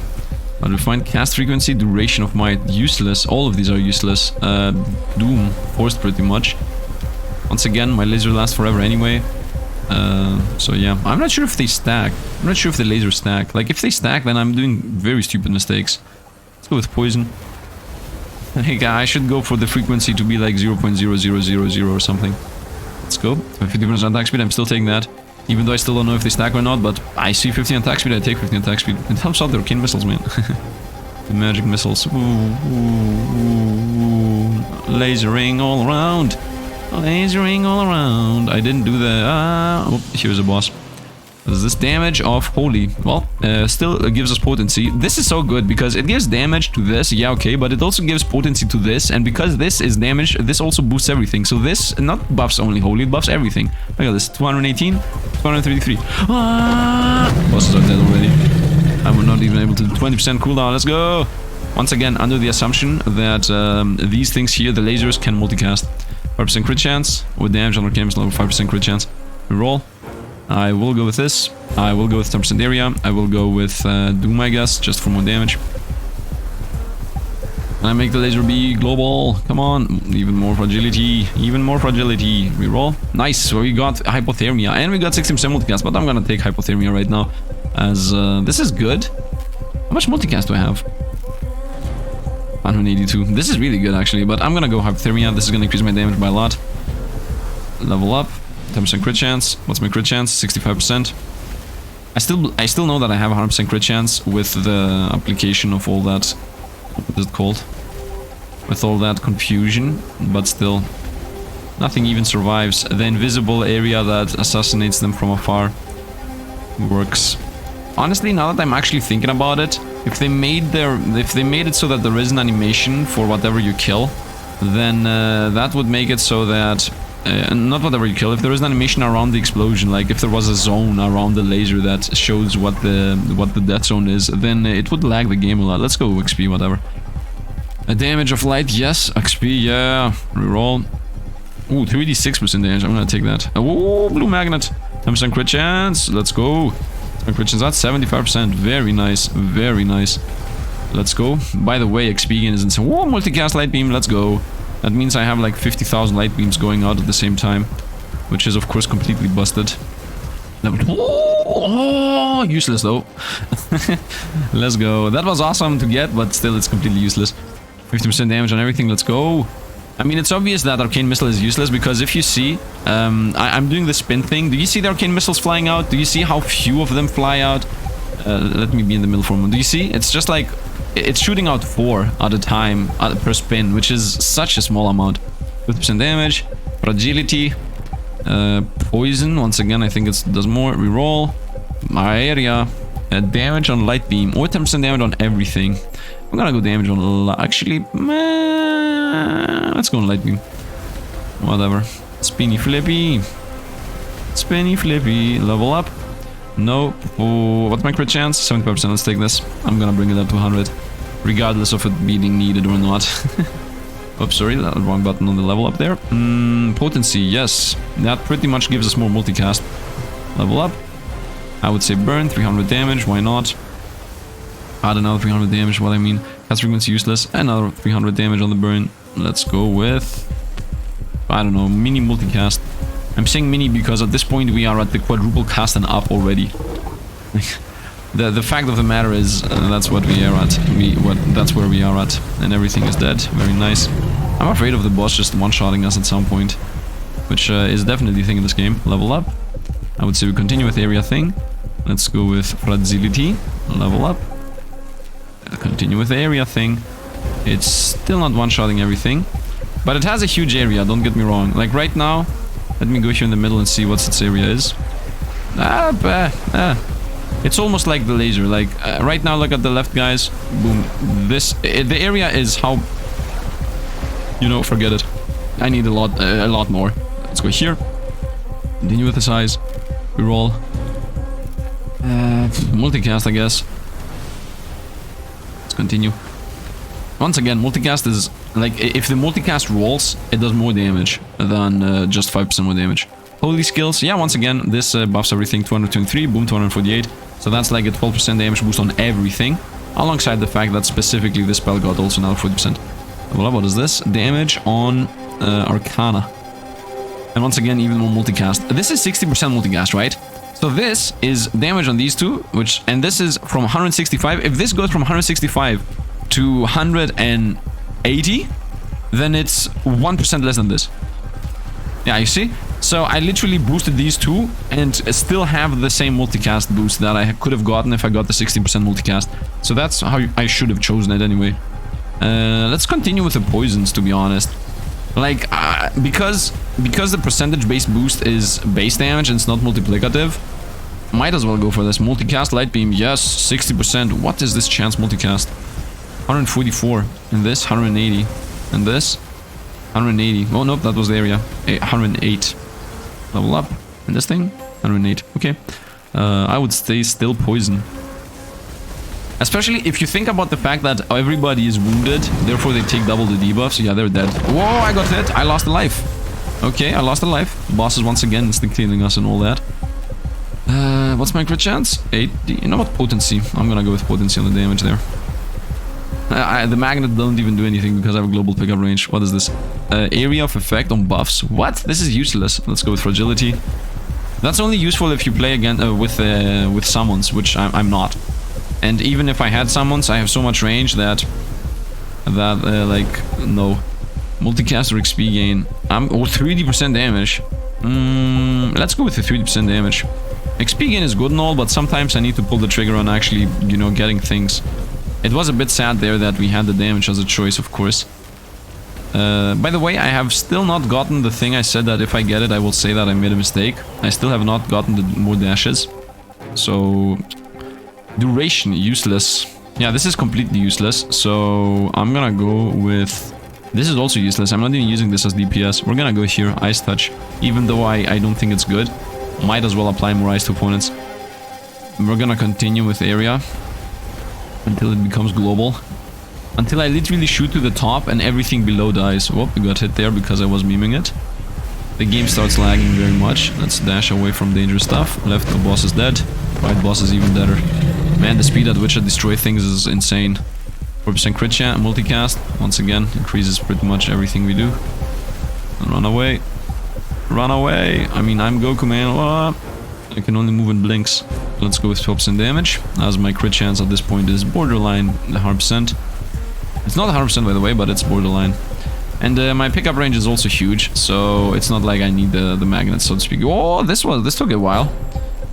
But we find cast frequency, duration of might, useless. All of these are useless. Doom, forced pretty much. Once again, my laser lasts forever anyway. So yeah, I'm not sure if they stack. I'm not sure if the lasers stack. Like, if they stack, then I'm doing very stupid mistakes. Let's go with poison. Hey, I should go for the frequency to be like 0.0000 or something. Let's go. 50% attack speed, I'm still taking that. Even though I still don't know if they stack or not, but I see 50 attack speed, I take 50 attack speed. It helps out the arcane missiles, man. The magic missiles. Ooh, ooh, ooh. Lasering all around. Lasering all around. I didn't do the... oh, here's a boss. Does this damage of holy? Well, still gives us potency. This is so good because it gives damage to this, yeah, okay, but it also gives potency to this, and because this is damage, this also boosts everything. So this not buffs only holy, it buffs everything. Look at this, 218, 233. Bosses are dead already. I was not even able to do 20% cooldown. Let's go. Once again, under the assumption that these things here, the lasers, can multicast. 5% crit chance with damage on our games level, 5% crit chance. We roll. I will go with this. I will go with 10% area. I will go with Doom, I guess, just for more damage. And I make the laser be global. Come on. Even more fragility. Even more fragility. Reroll. Nice. So we got hypothermia. And we got 60% multicast. But I'm gonna take hypothermia right now. As this is good. How much multicast do I have? 182. This is really good, actually. But I'm gonna go hypothermia. This is gonna increase my damage by a lot. Level up. 10% crit chance. What's my crit chance? 65%. I still know that I have 100% crit chance with the application of all that. What is it called? With all that confusion, but still, nothing even survives. The invisible area that assassinates them from afar works. Honestly, now that I'm actually thinking about it, if they made it so that there is an animation for whatever you kill, then that would make it so that. Not whatever you kill, if there is an animation around the explosion, like if there was a zone around the laser that shows what the death zone is, then it would lag the game a lot. Let's go XP, whatever. A damage of light, yes. XP, yeah. Reroll. Ooh, 3d6% damage, I'm gonna take that. Oh, blue magnet. 10% crit chance, let's go. Crit chance, that's 75%. Very nice, very nice. Let's go. By the way, XP gain is insane. Whoa, multicast light beam, let's go. That means I have like 50,000 light beams going out at the same time, which is of course completely busted. Oh, useless though. Let's go. That was awesome to get, but still it's completely useless. 50% damage on everything, let's go. I mean, it's obvious that arcane missile is useless because if you see, I'm doing the spin thing. Do you see the arcane missiles flying out? Do you see how few of them fly out? Let me be in the middle for a moment. Do you see? It's just like... It's shooting out 4 at a time per spin, which is such a small amount. 50% damage, fragility, poison. Once again, I think it does more. Reroll. My area, damage on light beam, or 10% damage on everything. I'm gonna go damage on. Actually, let's go on light beam. Whatever. Spinny flippy. Spinny flippy. Level up. No. Oh, what's my crit chance? 75%. Let's take this. I'm gonna bring it up to 100. Regardless of it being needed or not. Oops, sorry, that was the wrong button on the level up there. Potency, yes. That pretty much gives us more multicast. Level up. I would say burn, 300 damage, why not? Add another 300 damage, what I mean. Cast frequency useless, another 300 damage on the burn. Let's go with... I don't know, mini multicast. I'm saying mini because at this point we are at the quadruple cast and up already. The fact of the matter is, that's what we are at. That's where we are at. And everything is dead. Very nice. I'm afraid of the boss just one-shotting us at some point. Which is definitely a thing in this game. Level up. I would say we continue with area thing. Let's go with fragility. Level up. Continue with the area thing. It's still not one-shotting everything. But it has a huge area, don't get me wrong. Like right now, let me go here in the middle and see what its area is. It's almost like the laser. Like right now, look at the left, guys. Boom. The area is how... You know, forget it. I need a lot more. Let's go here. Continue with the size. Reroll. Multicast, I guess. Let's continue. Once again, multicast is... Like, if the multicast rolls, it does more damage than just 5% more damage. Holy skills, yeah, once again, this buffs everything. 223, boom, 248. So that's like a 12% damage boost on everything. Alongside the fact that specifically this spell got also another 40%. Well, what is this? Damage on Arcana. And once again, even more multicast. This is 60% multicast, right? So this is damage on these two, and this is from 165. If this goes from 165 to 180, then it's 1% less than this. Yeah, you see? So I literally boosted these two and still have the same multicast boost that I could have gotten if I got the 60% multicast. So that's how I should have chosen it anyway. Let's continue with the poisons, to be honest. Like, because the percentage-based boost is base damage and it's not multiplicative, might as well go for this. Multicast Light Beam, yes, 60%. What is this chance multicast? 144. And this, 180. And this, 180. Oh, nope, that was the area. 108. Level up. And this thing, 108. Okay. I would stay still poison. Especially if you think about the fact that everybody is wounded, therefore they take double the debuffs. Yeah, they're dead. Whoa, I got hit. I lost a life. Okay, I lost a life. Boss is once again instant cleaning us and all that. What's my crit chance? 80. You know what? Potency. I'm gonna go with potency on the damage there. The magnet doesn't even do anything because I have a global pickup range. What is this? Area of effect on buffs. What? This is useless. Let's go with fragility. That's only useful if you play again with summons, which I'm not. And even if I had summons, I have so much range that like, no. Multicaster XP gain. 30% damage. Let's go with the 30% damage. XP gain is good and all, but sometimes I need to pull the trigger on actually, you know, getting things. It was a bit sad there that we had the damage as a choice, of course. By the way, I have still not gotten the thing I said that if I get it, I will say that I made a mistake. I still have not gotten the more dashes. So... Duration, useless. Yeah, this is completely useless. So, I'm gonna go with... This is also useless. I'm not even using this as DPS. We're gonna go here, Ice Touch. Even though I don't think it's good. Might as well apply more ice to opponents. We're gonna continue with area. Until it becomes global. Until I literally shoot to the top and everything below dies. Whoop, we got hit there because I was memeing it. The game starts lagging very much. Let's dash away from dangerous stuff. Left boss is dead. Right boss is even deader. Man, the speed at which I destroy things is insane. 4% crit chance, multicast. Once again, increases pretty much everything we do. Run away. Run away. I mean, I'm Goku, man. I can only move in blinks. Let's go with 12% damage, as my crit chance at this point is borderline 100%. It's not 100% by the way, but it's borderline. And my pickup range is also huge, so it's not like I need the magnet, so to speak. Oh, this took a while.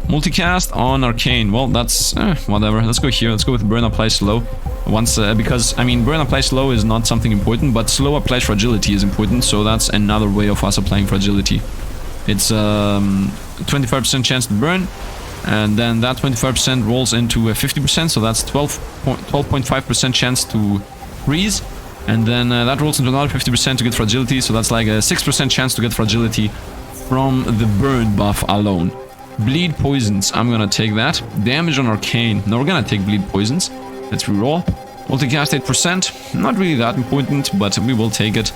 Multicast on Arcane. Well, that's whatever. Let's go here. Let's go with Burn Apply Slow. Once, because, I mean, Burn Apply Slow is not something important, but Slow Apply Fragility is important, so that's another way of us applying Fragility. It's 25% chance to burn, and then that 25% rolls into a 50%, so that's 12.5% chance to freeze, and then that rolls into another 50% to get Fragility, so that's like a 6% chance to get Fragility from the burn buff alone. Bleed Poisons, I'm gonna take that. Damage on Arcane, no, we're gonna take Bleed Poisons. Let's reroll. Multicast 8%, not really that important, but we will take it.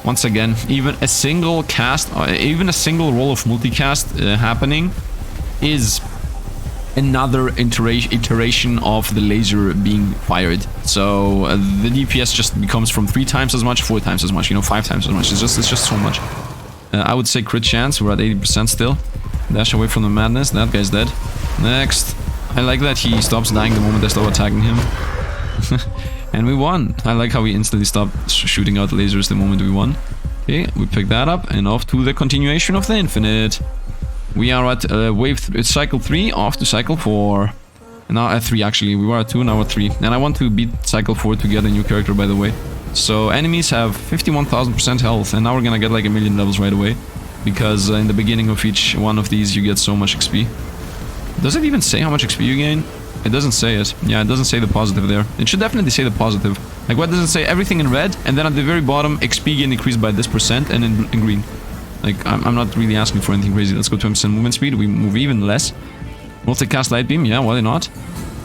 Once again, even a single cast, even a single roll of multicast happening is another iteration of the laser being fired. So the DPS just becomes from 3 times as much, 4 times as much, you know, 5 times as much. It's just so much. I would say crit chance, we're at 80% still. Dash away from the madness, that guy's dead. Next. I like that he stops dying the moment I start attacking him. And we won. I like how we instantly stopped shooting out lasers the moment we won. Okay, we pick that up and off to the continuation of the infinite. We are at cycle 3, off to cycle 4. Now at 3 actually, we were at 2, now at 3. And I want to beat cycle 4 to get a new character, by the way. So enemies have 51,000% health, and now we're gonna get like 1,000,000 levels right away. Because in the beginning of each one of these you get so much XP. Does it even say how much XP you gain? It doesn't say it. Yeah, it doesn't say the positive there. It should definitely say the positive. Like, what does it say? Everything in red, and then at the very bottom, XP gain increased by this % and in green. Like, I'm not really asking for anything crazy. Let's go 20% movement speed. We move even less. Multicast Light Beam. Yeah, why not?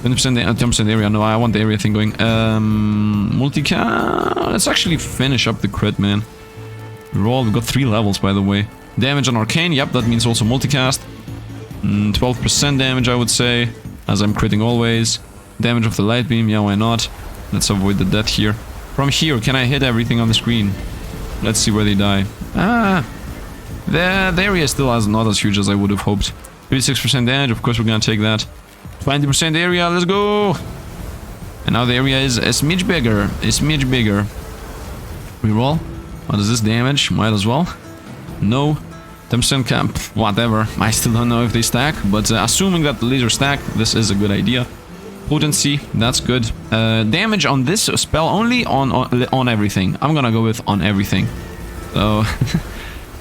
20% area. No, I want the area thing going. Multicast. Let's actually finish up the crit, man. Roll. We've got 3 levels, by the way. Damage on Arcane. Yep, that means also multicast. 12% damage, I would say. As I'm critting always. Damage of the Light Beam. Yeah, why not? Let's avoid the death here. From here, can I hit everything on the screen? Let's see where they die. The area is still not as huge as I would have hoped. 36% damage, of course we're gonna take that. 20% area, let's go! And now the area is a smidge bigger. A smidge bigger. Reroll. What is this damage? Might as well. No. 10% camp, whatever. I still don't know if they stack, but assuming that the laser stack, this is a good idea. Potency, that's good. Damage on this spell only on everything. I'm gonna go with on everything. So,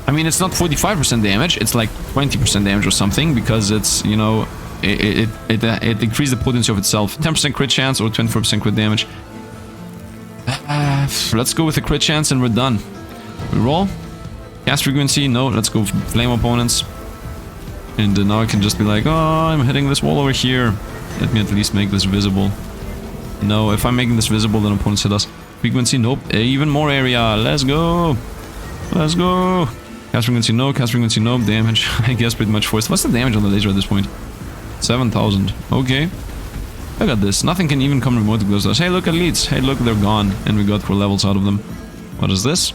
I mean, it's not 45% damage, it's like 20% damage or something, because it's, you know, it increases the potency of itself. 10% crit chance or 24% crit damage. Let's go with the crit chance and we're done. We roll. Cast frequency, no, let's go flame opponents. And now I can just be like, oh, I'm hitting this wall over here. Let me at least make this visible. No, if I'm making this visible, then opponents hit us. Frequency, nope. Even more area. Let's go. Let's go. Cast frequency, no. Cast frequency, no. Damage, I guess pretty much forced. What's the damage on the laser at this point? 7,000. Okay. Look at this. Nothing can even come remotely close to us. Hey, look at leads. Hey, look, they're gone. And we got 4 levels out of them. What is this?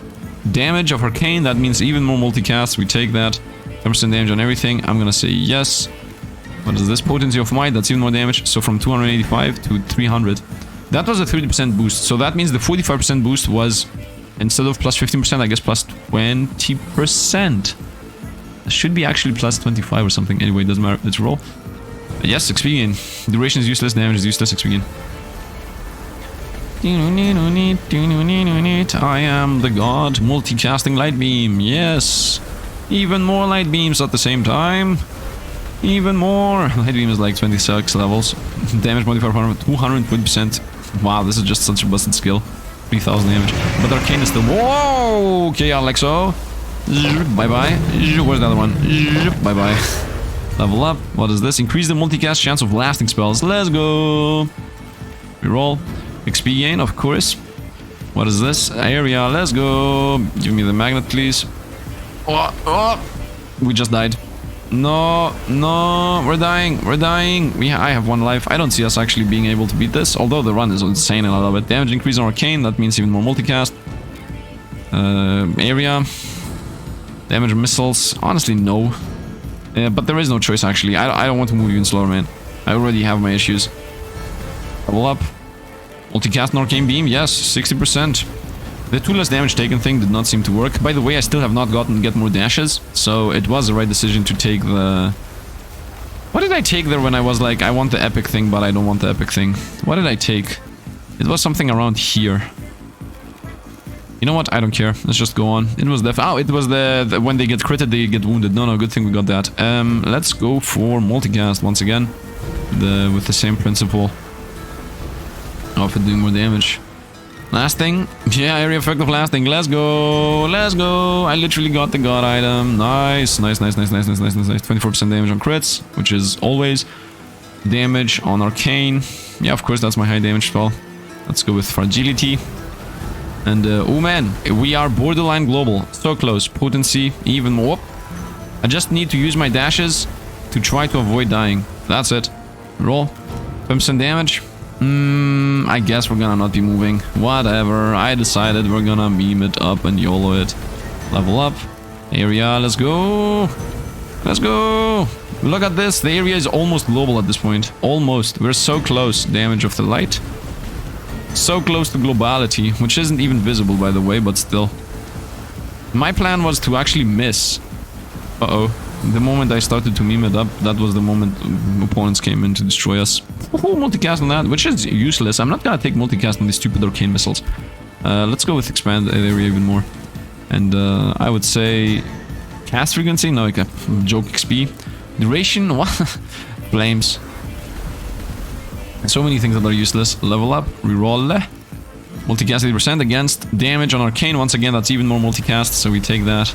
Damage of Arcane. That means even more multicast. We take that. 10% damage on everything. I'm gonna say yes. What is this? Potency of Might. That's even more damage. So from 285 to 300. That was a 30% boost. So that means the 45% boost was, instead of plus 15%, I guess plus 20%. It should be actually plus 25 or something. Anyway, it doesn't matter. Let's roll. Yes, XP gain. Duration is useless. Damage is useless. XP gain. I am the god. Multicasting light beam. Yes. Even more light beams at the same time. Even more. Light beam is like 26 levels. Damage modifier 220%. Wow, this is just such a busted skill. 3,000 damage. But Arcane is still... Whoa! Okay, Alexo. Bye-bye. Where's the other one? Bye-bye. Level up. What is this? Increase the multicast chance of lasting spells. Let's go. Reroll. XP gain, of course. What is this? Area. Let's go. Give me the magnet, please. Oh, oh. We just died. No, no, we're dying, we're dying. I have 1 life. I don't see us actually being able to beat this, although the run is insane and I love it. Damage increase on Arcane, that means even more multicast. Area. Damage missiles, honestly no. But there is no choice actually. I don't want to move even slower, man. I already have my issues. Level up. Multicast and Arcane Beam, yes, 60%. The 2 less damage taken thing did not seem to work. By the way, I still have not get more dashes, so it was the right decision to take the... What did I take there when I was like, I want the epic thing, but I don't want the epic thing? What did I take? It was something around here. You know what? I don't care. Let's just go on. It was it was the when they get critted, they get wounded. No, good thing we got that. Let's go for multicast once again. With the same principle of it doing more damage. Lasting. Yeah, area effect of lasting. Let's go. Let's go. I literally got the god item. Nice. Nice, nice, nice, nice, nice, nice, nice, nice. 24% damage on crits, which is always. Damage on Arcane. Yeah, of course, that's my high damage spell. Let's go with Fragility. And, oh man, we are borderline global. So close. Potency, even more. I just need to use my dashes to try to avoid dying. That's it. Roll. 5% damage. I guess we're gonna not be moving. Whatever. I decided we're gonna beam it up and YOLO it. Level up. Area, let's go. Let's go. Look at this. The area is almost global at this point. Almost. We're so close. Damage of the light. So close to globality, which isn't even visible, by the way, but still. My plan was to actually miss. Uh-oh. The moment I started to meme it up, that was the moment opponents came in to destroy us. Oh, multicast on that, which is useless. I'm not gonna take multicast on these stupid arcane missiles. Let's go with expand the area even more. And I would say... Cast frequency? No, like a joke XP. Duration? What? Flames. So many things that are useless. Level up. Reroll. Multicast 80% against damage on arcane. Once again, that's even more multicast, so we take that.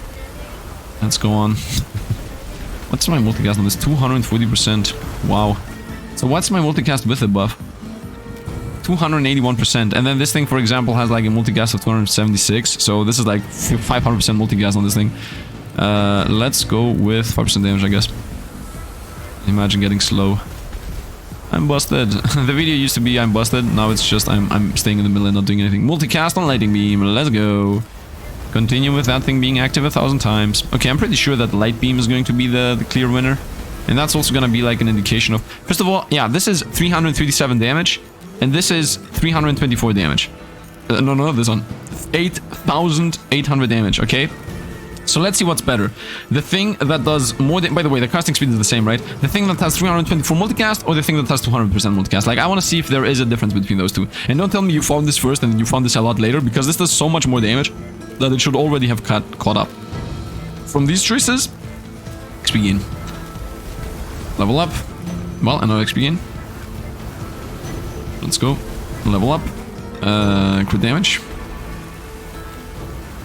Let's go on. What's my multicast on this? 240%. Wow. So what's my multicast with the buff? 281%. And then this thing, for example, has like a multicast of 276. So this is like 500% multicast on this thing. Let's go with 5% damage, I guess. Imagine getting slow. I'm busted. The video used to be I'm busted. Now it's just I'm staying in the middle and not doing anything. Multicast on Lightning Beam. Let's go. Continue with that thing being active 1,000 times. Okay, I'm pretty sure that Light Beam is going to be the clear winner. And that's also going to be like an indication of... First of all, yeah, this is 337 damage. And this is 324 damage. No, this one. 8,800 damage, okay? So let's see what's better. The thing that does more by the way, the casting speed is the same, right? The thing that has 324 multicast or the thing that has 200% multicast. Like, I want to see if there is a difference between those two. And don't tell me you found this first and then you found this a lot later, because this does so much more damage that it should already have caught up. From these choices, XP gain. Level up. Well, another XP gain. Let's go. Level up. Crit damage.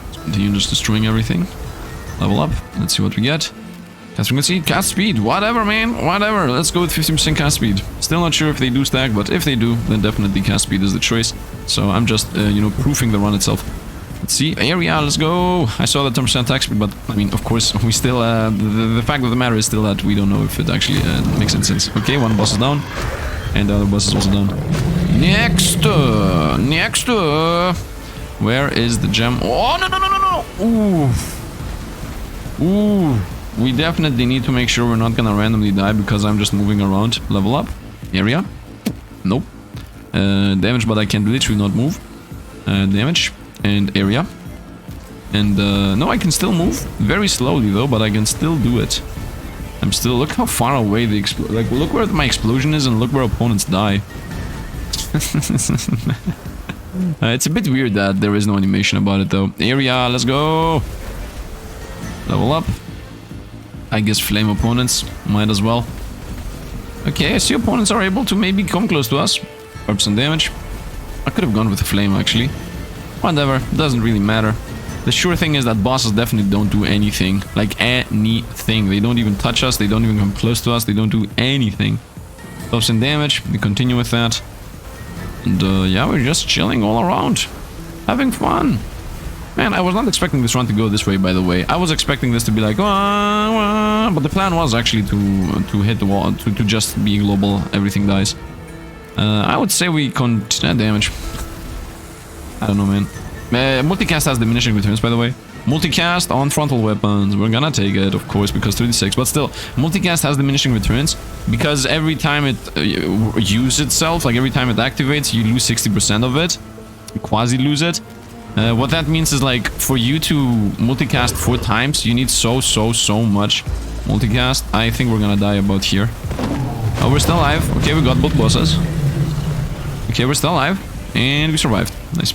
Let's continue just destroying everything. Level up. Let's see what we get. Cast frequency, cast speed. Whatever, man. Whatever. Let's go with 15% cast speed. Still not sure if they do stack, but if they do, then definitely cast speed is the choice. So I'm just, you know, proofing the run itself. Let's see. Area, let's go. I saw the 10% attack speed, but I mean, of course, we still, the fact of the matter is still that we don't know if it actually makes any sense. Okay, one boss is down. And the other boss is also down. Next! Where is the gem? Oh, no! Ooh. We definitely need to make sure we're not gonna randomly die because I'm just moving around. Level up. Area. Nope. Damage, but I can literally not move. Damage. And area. And, no, I can still move. Very slowly, though, but I can still do it. I'm still... Look how far away the explosion... Like, look where my explosion is and look where opponents die. It's a bit weird that there is no animation about it, though. Area, let's go! Level up. I guess flame opponents might as well. Okay, I see opponents are able to maybe come close to us. Absorb some damage. I could have gone with the flame, actually. Whatever, doesn't really matter. The sure thing is that bosses definitely don't do anything. Like, anything. They don't even touch us, they don't even come close to us, they don't do anything. Absorb some damage, we continue with that. And, yeah, we're just chilling all around. Having fun. Man, I was not expecting this run to go this way, by the way. I was expecting this to be like, wah, wah, but the plan was actually to hit the wall, to just be global, everything dies. I would say we damage. I don't know, man. Multicast has diminishing returns, by the way. Multicast on frontal weapons. We're gonna take it, of course, because 36. But still, multicast has diminishing returns because every time it uses itself, like every time it activates, you lose 60% of it. You quasi lose it. What that means is, like, for you to multicast 4 times, you need so much multicast. I think we're gonna die about here. Oh, we're still alive. Okay, we got both bosses. Okay, we're still alive. And we survived. Nice.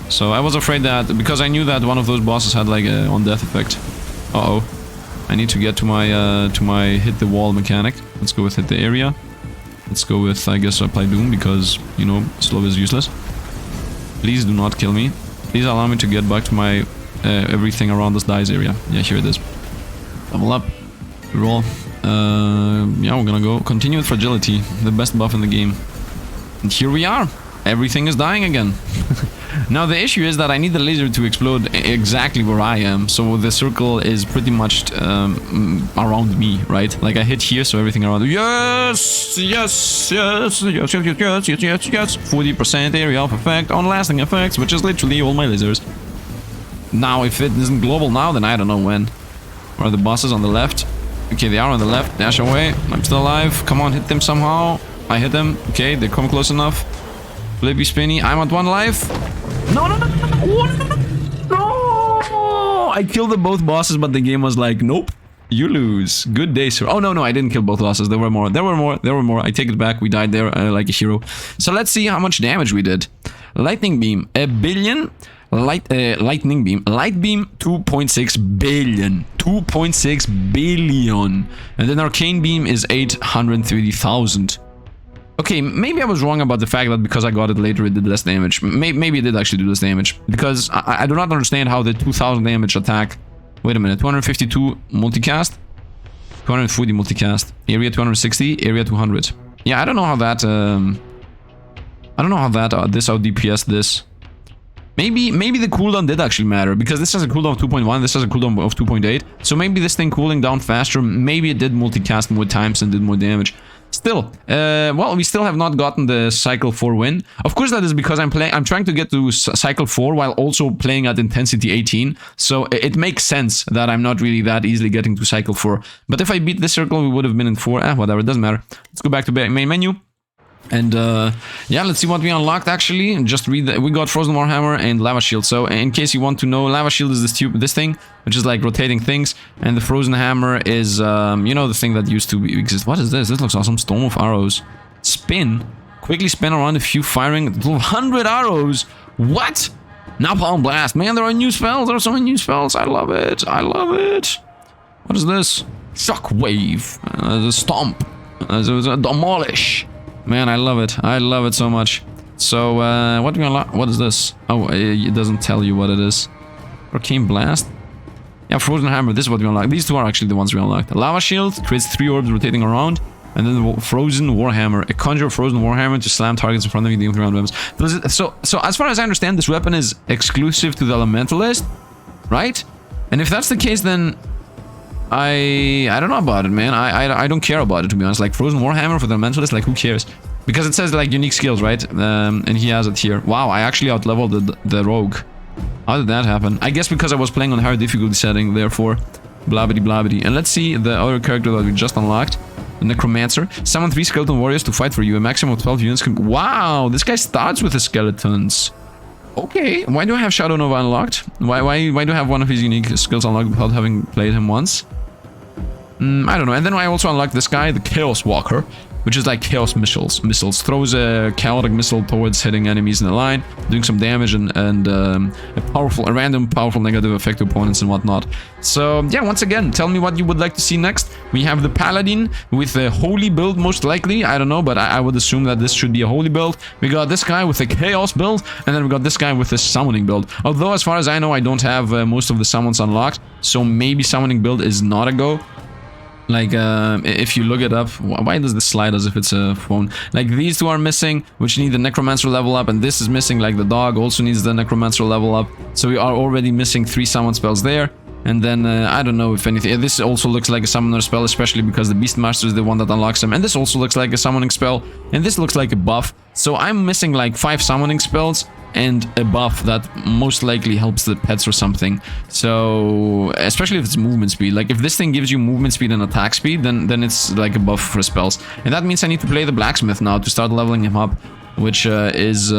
So I was afraid that, because I knew that one of those bosses had like a on-death effect. Uh-oh. I need to get to my hit the wall mechanic. Let's go with hit the area. Let's go with, I guess, apply doom, because, you know, slow is useless. Please do not kill me. Please allow me to get back to my everything around us dies area. Yeah, here it is. Level up. Roll. Yeah, we're gonna go. Continue with fragility. The best buff in the game. And here we are. Everything is dying again. Now the issue is that I need the laser to explode exactly where I am, so the circle is pretty much around me, right? Like I hit here, so everything around. Yes, 40% area of effect on lasting effects, which is literally all my lasers. Now, if it isn't global now, then I don't know when. Where are the bosses on the left? Okay, they are on the left. Dash away. I'm still alive. Come on, hit them somehow. I hit them. Okay, they come close enough. Flippy spinny. I'm at 1 life. No! I killed the both bosses, but the game was like, nope, you lose. Good day, sir. Oh, no, I didn't kill both bosses. There were more. I take it back. We died there like a hero. So let's see how much damage we did. Lightning beam, 1 billion. Lightning beam. Light beam, 2.6 billion. 2.6 billion. And then arcane beam is 830,000. Okay, maybe I was wrong about the fact that because I got it later it did less damage. Maybe it did actually do less damage. Because I do not understand how the 2000 damage attack... Wait a minute, 252 multicast? 240 multicast. Area 260, area 200. Yeah, I don't know how that... this out DPS this. Maybe the cooldown did actually matter, because this has a cooldown of 2.1, this has a cooldown of 2.8. So maybe this thing cooling down faster, maybe it did multicast more times and did more damage. Still, well, we still have not gotten the cycle 4 win. Of course, that is because I'm trying to get to cycle 4 while also playing at intensity 18. So it makes sense that I'm not really that easily getting to cycle 4. But if I beat this circle, we would have been in 4. Whatever, it doesn't matter. Let's go back to main menu. And yeah, let's see what we unlocked actually. Just read we got Frozen Warhammer and Lava Shield. So in case you want to know, Lava Shield is this thing, which is like rotating things, and the Frozen Hammer is you know, the thing that used to exist. What is this? This looks awesome. Storm of arrows. Spin. Quickly spin around a few firing 100 arrows. What? Napalm Blast. Man, there are new spells. There are so many new spells. I love it. I love it. What is this? Shockwave. The Stomp. Demolish. Man, I love it. I love it so much. So, what do we unlock? What is this? Oh, it doesn't tell you what it is. Arcane Blast? Yeah, Frozen Hammer. This is what we unlocked. These two are actually the ones we unlocked. Lava Shield creates 3 orbs rotating around. And then the Frozen Warhammer. A conjure Frozen Warhammer to slam targets in front of you, dealing 3 round weapons. So as far as I understand, this weapon is exclusive to the Elementalist, right? And if that's the case, then I don't know about it, man. I don't care about it, to be honest. Like, Frozen Warhammer for the Elementalist, like, who cares? Because it says, like, unique skills, right? And he has it here. Wow, I actually outleveled the Rogue. How did that happen? I guess because I was playing on higher difficulty setting, therefore, blabbity blabbity. And let's see the other character that we just unlocked. The Necromancer. Summon 3 skeleton warriors to fight for you. A maximum of 12 units can... Wow, this guy starts with the skeletons. Okay, why do I have Shadow Nova unlocked? Why do I have one of his unique skills unlocked without having played him once? I don't know. And then I also unlocked this guy, the Chaos Walker, which is like Chaos Missiles. Throws a chaotic missile towards hitting enemies in the line, doing some damage and a random powerful negative effect to opponents and whatnot. So yeah, once again, tell me what you would like to see next. We have the Paladin with a holy build, most likely. I don't know, but I would assume that this should be a holy build. We got this guy with a Chaos build, and then we got this guy with a summoning build. Although, as far as I know, I don't have most of the summons unlocked, so maybe summoning build is not a go. Like, if you look it up, why does this slide as if it's a phone? Like, these two are missing, which need the Necromancer level up, and this is missing, like, the dog also needs the Necromancer level up. So we are already missing 3 summon spells there. And then, I don't know if anything... This also looks like a summoner spell, especially because the Beastmaster is the one that unlocks them. And this also looks like a summoning spell. And this looks like a buff. So I'm missing, like, 5 summoning spells and a buff that most likely helps the pets or something. So, especially if it's movement speed. Like, if this thing gives you movement speed and attack speed, then it's like a buff for spells. And that means I need to play the Blacksmith now to start leveling him up, which is...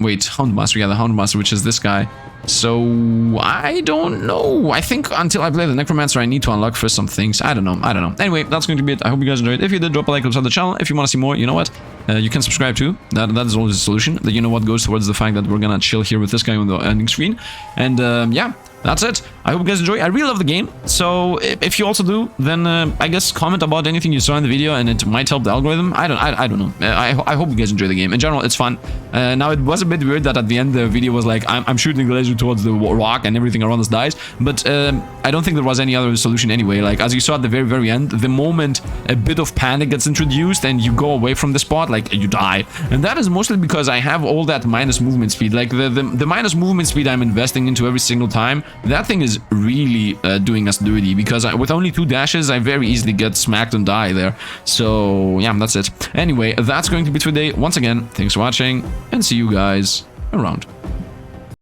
Wait, Houndmaster, yeah, the Houndmaster, which is this guy. So, I don't know. I think until I play the Necromancer, I need to unlock for some things. I don't know. Anyway, that's going to be it. I hope you guys enjoyed. If you did, drop a like, subscribe to the channel. If you want to see more, you know what? You can subscribe too. That is always a solution. That, you know what, goes towards the fact that we're gonna chill here with this guy on the ending screen. And yeah, that's it. I hope you guys enjoy. I really love the game. So if you also do, then I guess comment about anything you saw in the video, and it might help the algorithm. I don't know. I hope you guys enjoy the game. In general, it's fun. Now, it was a bit weird that at the end the video was like, I'm shooting the laser towards the rock and everything around us dies. But I don't think there was any other solution anyway. Like, as you saw at the very end, the moment a bit of panic gets introduced and you go away from the spot, like, you die. And that is mostly because I have all that minus movement speed. Like, the minus movement speed I'm investing into every single time, that thing is really doing us dirty, because with only 2 dashes, I very easily get smacked and die there. So, yeah, that's it. Anyway, that's going to be it for today. Once again, thanks for watching, and see you guys around.